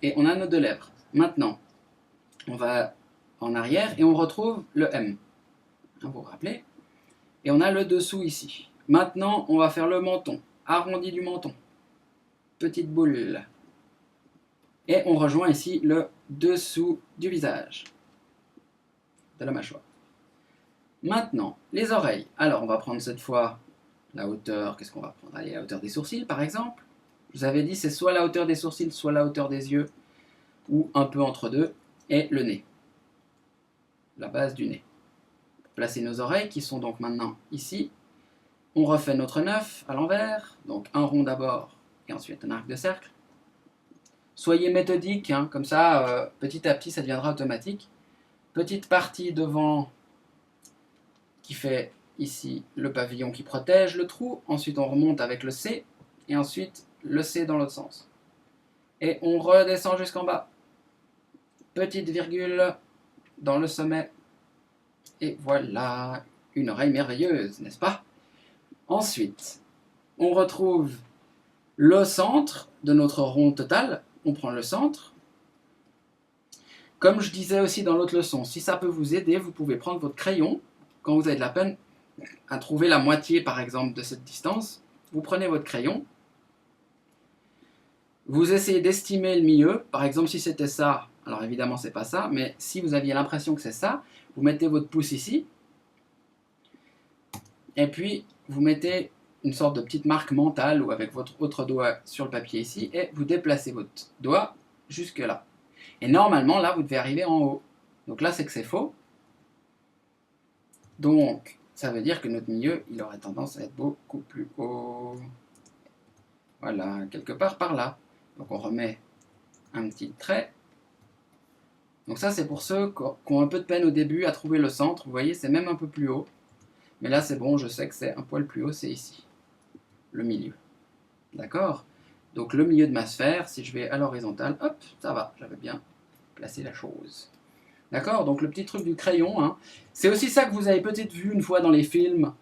et on a nos deux lèvres. Maintenant, on va en arrière et on retrouve le M. Vous vous rappelez? Et on a le dessous ici. Maintenant, on va faire le menton, arrondi du menton, petite boule. Et on rejoint ici le dessous du visage, de la mâchoire. Maintenant, les oreilles. Alors, on va prendre cette fois la hauteur, qu'est-ce qu'on va prendre? Allez, la hauteur des sourcils, par exemple. Je vous avais dit, c'est soit la hauteur des sourcils, soit la hauteur des yeux, ou un peu entre deux, et le nez, la base du nez. Placer nos oreilles, qui sont donc maintenant ici. On refait notre 9 à l'envers, donc un rond d'abord, et ensuite un arc de cercle. Soyez méthodique, comme ça, petit à petit, ça deviendra automatique. Petite partie devant qui fait ici le pavillon qui protège le trou. Ensuite, on remonte avec le C, et ensuite le C dans l'autre sens. Et on redescend jusqu'en bas. Petite virgule dans le sommet. Et voilà, une oreille merveilleuse, n'est-ce pas? Ensuite, on retrouve le centre de notre rond total. On prend le centre. Comme je disais aussi dans l'autre leçon, si ça peut vous aider, vous pouvez prendre votre crayon quand vous avez de la peine à trouver la moitié, par exemple, de cette distance. vous prenez votre crayon, vous essayez d'estimer le milieu. Par exemple, si c'était ça, alors évidemment c'est pas ça, mais si vous aviez l'impression que c'est ça, vous mettez votre pouce ici, et puis vous mettez une sorte de petite marque mentale ou avec votre autre doigt sur le papier ici, et vous déplacez votre doigt jusque là. Et normalement, là, vous devez arriver en haut. Donc là, c'est que c'est faux. Donc, ça veut dire que notre milieu, il aurait tendance à être beaucoup plus haut. Voilà, quelque part par là. Donc on remet un petit trait. Donc ça, c'est pour ceux qui ont un peu de peine au début à trouver le centre. Vous voyez, c'est même un peu plus haut. Mais là, c'est bon, je sais que c'est un poil plus haut, c'est ici. Le milieu. D'accord? Donc le milieu de ma sphère, si je vais à l'horizontale, hop, ça va, j'avais bien placé la chose. D'accord? Donc le petit truc du crayon, hein. C'est aussi ça que vous avez peut-être vu une fois dans les films,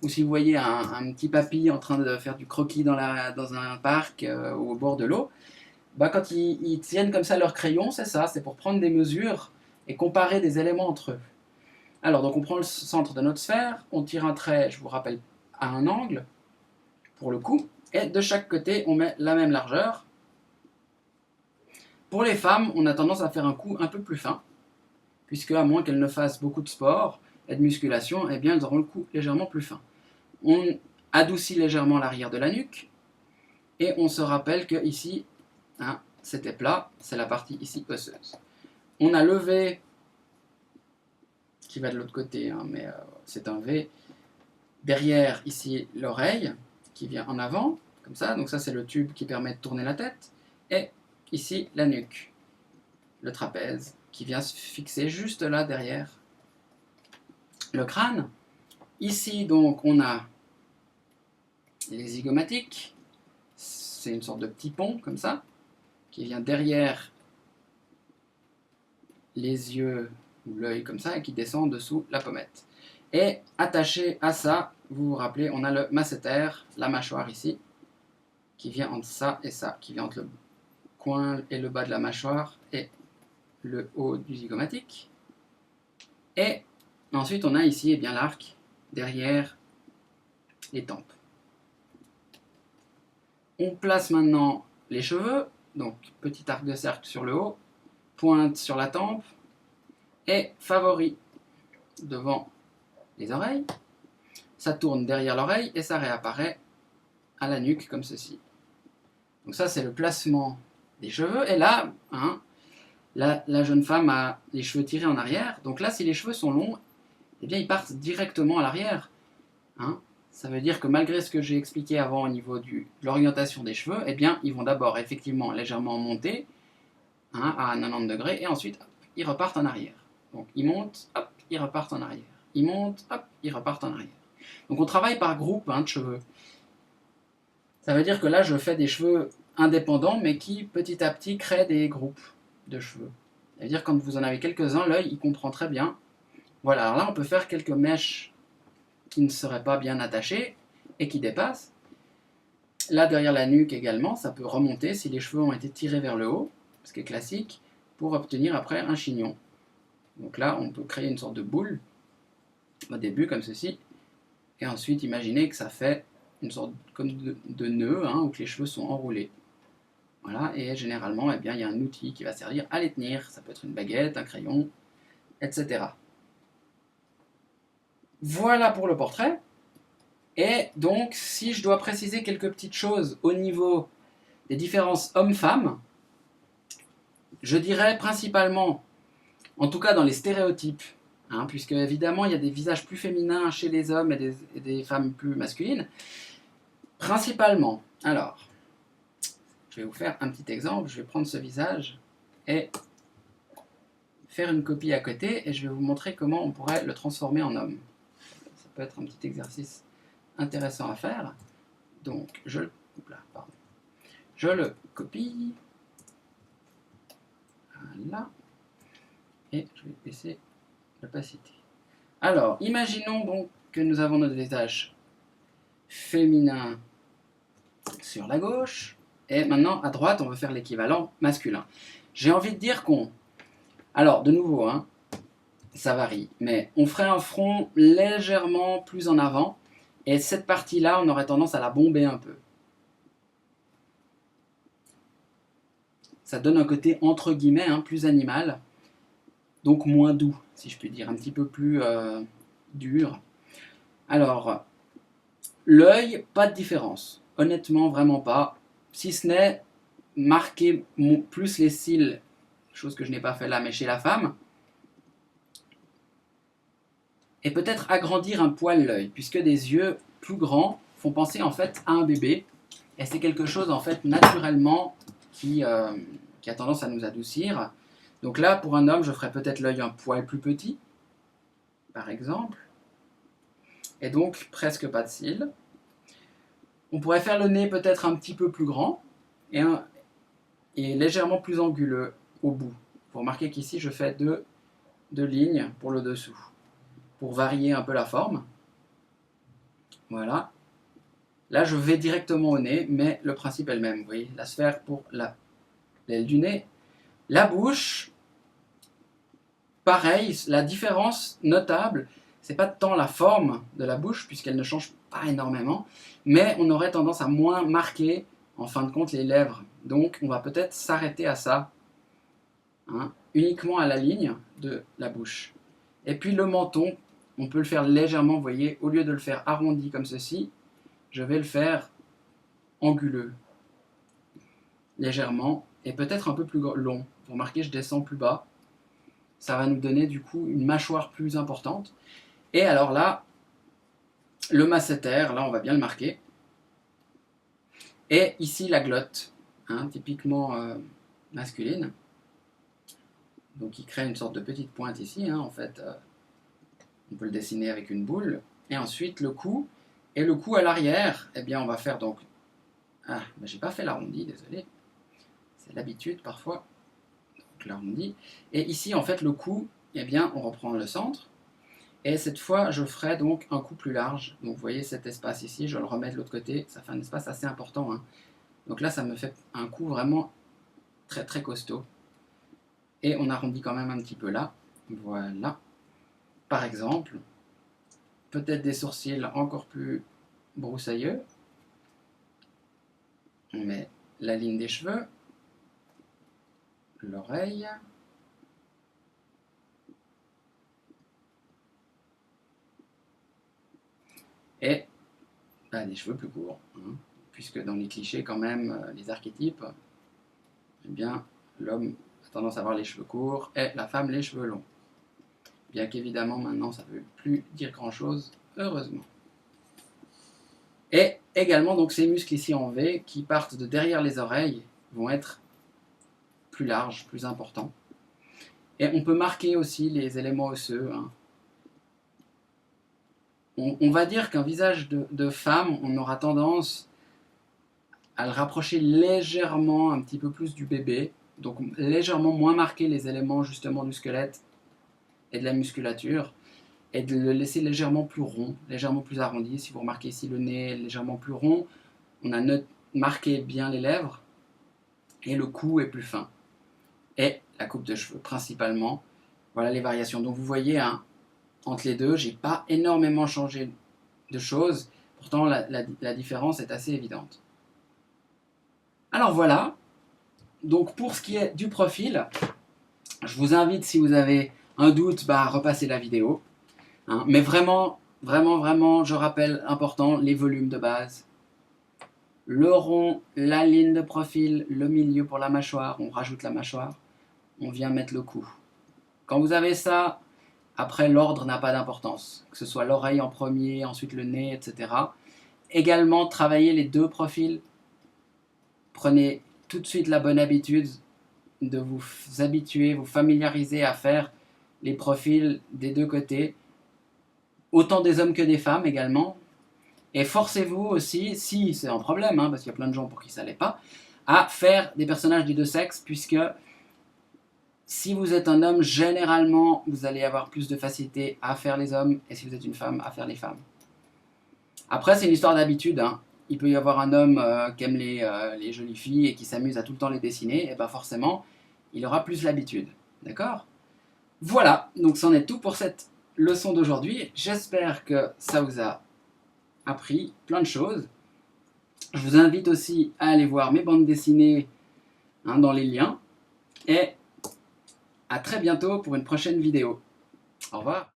ou si vous voyez un petit papy en train de faire du croquis dans un parc ou au bord de l'eau, bah, quand ils tiennent comme ça leur crayon, c'est ça, c'est pour prendre des mesures et comparer des éléments entre eux. Alors, donc on prend le centre de notre sphère, on tire un trait, je vous rappelle, à un angle, pour le coup, et de chaque côté, on met la même largeur. Pour les femmes, on a tendance à faire un coup un peu plus fin, puisque à moins qu'elles ne fassent beaucoup de sport et de musculation, eh bien elles auront le cou légèrement plus fin. On adoucit légèrement l'arrière de la nuque, et on se rappelle que ici, hein, c'était plat, c'est la partie ici osseuse. On a le V qui va de l'autre côté, hein, mais c'est un V. Derrière, ici, l'oreille qui vient en avant, comme ça. Donc ça, c'est le tube qui permet de tourner la tête. Et ici, la nuque, le trapèze, qui vient se fixer juste là derrière le crâne. Ici, donc, on a les zygomatiques. C'est une sorte de petit pont, comme ça, qui vient derrière les yeux ou l'œil, comme ça, et qui descend dessous la pommette. Et attaché à ça, vous vous rappelez, on a le masséter, la mâchoire ici, qui vient entre ça et ça, qui vient entre le coin et le bas de la mâchoire et le haut du zygomatique. Et ensuite, on a ici eh bien l'arc derrière les tempes. On place maintenant les cheveux, donc petit arc de cercle sur le haut, pointe sur la tempe et favori devant les oreilles. Ça tourne derrière l'oreille et ça réapparaît à la nuque comme ceci. Donc ça, c'est le placement des cheveux. Et là, hein, la jeune femme a les cheveux tirés en arrière. Donc là, si les cheveux sont longs, eh bien, ils partent directement à l'arrière. Hein. Ça veut dire que malgré ce que j'ai expliqué avant au niveau de l'orientation des cheveux, eh bien, ils vont d'abord effectivement légèrement monter, hein, à 90 degrés et ensuite, hop, ils repartent en arrière. Donc ils montent, hop, ils repartent en arrière. Ils montent, hop, ils repartent en arrière. Donc on travaille par groupe, hein, de cheveux. Ça veut dire que là, je fais des cheveux indépendants, mais qui petit à petit créent des groupes de cheveux. Ça veut dire que quand vous en avez quelques-uns, l'œil, il comprend très bien. Voilà, alors là, on peut faire quelques mèches qui ne seraient pas bien attachées et qui dépassent. Là, derrière la nuque également, ça peut remonter si les cheveux ont été tirés vers le haut, ce qui est classique, pour obtenir après un chignon. Donc là, on peut créer une sorte de boule, au début comme ceci, et ensuite imaginer que ça fait une sorte comme de nœud, hein, où que les cheveux sont enroulés. Voilà, et généralement, eh bien, il y a un outil qui va servir à les tenir. Ça peut être une baguette, un crayon, etc. Voilà pour le portrait. Et donc, si je dois préciser quelques petites choses au niveau des différences hommes-femmes, je dirais principalement, en tout cas dans les stéréotypes, hein, puisque évidemment il y a des visages plus féminins chez les hommes et des femmes plus masculines, principalement. Alors, je vais vous faire un petit exemple, je vais prendre ce visage et faire une copie à côté et je vais vous montrer comment on pourrait le transformer en homme. Ça peut être un petit exercice intéressant à faire. Donc, je le copie. Voilà. Et je vais baisser l'opacité. Alors, imaginons donc que nous avons notre visage féminin sur la gauche. Et maintenant, à droite, on veut faire l'équivalent masculin. J'ai envie de dire qu'on... Alors, de nouveau, hein, ça varie. Mais on ferait un front légèrement plus en avant. Et cette partie-là, on aurait tendance à la bomber un peu. Ça donne un côté entre guillemets plus animal, donc moins doux, si je puis dire, un petit peu plus dur. Alors, l'œil, pas de différence. Honnêtement, vraiment pas. Si ce n'est marquer plus les cils, chose que je n'ai pas fait là, mais chez la femme. Et peut-être agrandir un poil l'œil, puisque des yeux plus grands font penser en fait à un bébé. Et c'est quelque chose en fait naturellement qui a tendance à nous adoucir. Donc là, pour un homme, je ferais peut-être l'œil un poil plus petit, par exemple. Et donc presque pas de cils. On pourrait faire le nez peut-être un petit peu plus grand et légèrement plus anguleux au bout. Vous remarquez qu'ici, je fais deux lignes pour le dessous, pour varier un peu la forme. Voilà. Là, je vais directement au nez, mais le principe est le même. Vous voyez, la sphère pour l'aile du nez. La bouche, pareil, la différence notable, c'est pas tant la forme de la bouche, puisqu'elle ne change pas énormément, mais on aurait tendance à moins marquer, en fin de compte, les lèvres. Donc, on va peut-être s'arrêter à ça, uniquement à la ligne de la bouche. Et puis le menton, on peut le faire légèrement, vous voyez, au lieu de le faire arrondi comme ceci, je vais le faire anguleux, légèrement, et peut-être un peu plus long. Vous remarquez, je descends plus bas. Ça va nous donner du coup une mâchoire plus importante. Et alors là, le masséter, là on va bien le marquer. Et ici la glotte, typiquement masculine. Donc il crée une sorte de petite pointe ici, en fait. On peut le dessiner avec une boule. Et ensuite le cou. Et le cou à l'arrière, eh bien on va faire donc... Ah, ben j'ai pas fait l'arrondi, désolé. C'est l'habitude parfois. Donc l'arrondi. Et ici en fait le cou, eh bien on reprend le centre. Et cette fois je ferai donc un cou plus large. Donc vous voyez cet espace ici, je le remets de l'autre côté. Ça fait un espace assez important. Donc là ça me fait un cou vraiment très très costaud. Et on arrondit quand même un petit peu là. Voilà. Par exemple, peut-être des sourcils encore plus broussailleux. On met la ligne des cheveux, l'oreille, et des cheveux plus courts, puisque dans les clichés quand même, les archétypes, eh bien l'homme a tendance à avoir les cheveux courts et la femme les cheveux longs. Bien qu'évidemment maintenant ça ne veut plus dire grand chose, heureusement. Et également donc ces muscles ici en V qui partent de derrière les oreilles vont être plus larges, plus importants. Et on peut marquer aussi les éléments osseux. On va dire qu'un visage de femme, on aura tendance à le rapprocher légèrement un petit peu plus du bébé, donc légèrement moins marquer les éléments justement du squelette et de la musculature, et de le laisser légèrement plus rond, légèrement plus arrondi. Si vous remarquez ici le nez est légèrement plus rond, on a marqué bien les lèvres, et le cou est plus fin. Et la coupe de cheveux principalement. Voilà les variations. Donc vous voyez, entre les deux, j'ai pas énormément changé de choses, pourtant la différence est assez évidente. Alors voilà, donc pour ce qui est du profil, je vous invite, si vous avez un doute, à repasser la vidéo. Mais vraiment, je rappelle, important, les volumes de base. Le rond, la ligne de profil, le milieu pour la mâchoire, on rajoute la mâchoire, on vient mettre le cou. Quand vous avez ça, après l'ordre n'a pas d'importance, que ce soit l'oreille en premier, ensuite le nez, etc. Également, travaillez les deux profils. Prenez tout de suite la bonne habitude de vous habituer, vous familiariser à faire les profils des deux côtés, autant des hommes que des femmes également. Et forcez-vous aussi, si c'est un problème, parce qu'il y a plein de gens pour qui ça ne l'est pas, à faire des personnages des deux sexes, puisque si vous êtes un homme, généralement, vous allez avoir plus de facilité à faire les hommes, et si vous êtes une femme, à faire les femmes. Après, c'est une histoire d'habitude. Il peut y avoir un homme qui aime les jolies filles et qui s'amuse à tout le temps les dessiner, et forcément, il aura plus l'habitude. D'accord ? Voilà, donc c'en est tout pour cette leçon d'aujourd'hui. J'espère que ça vous a appris plein de choses. Je vous invite aussi à aller voir mes bandes dessinées dans les liens. Et à très bientôt pour une prochaine vidéo. Au revoir.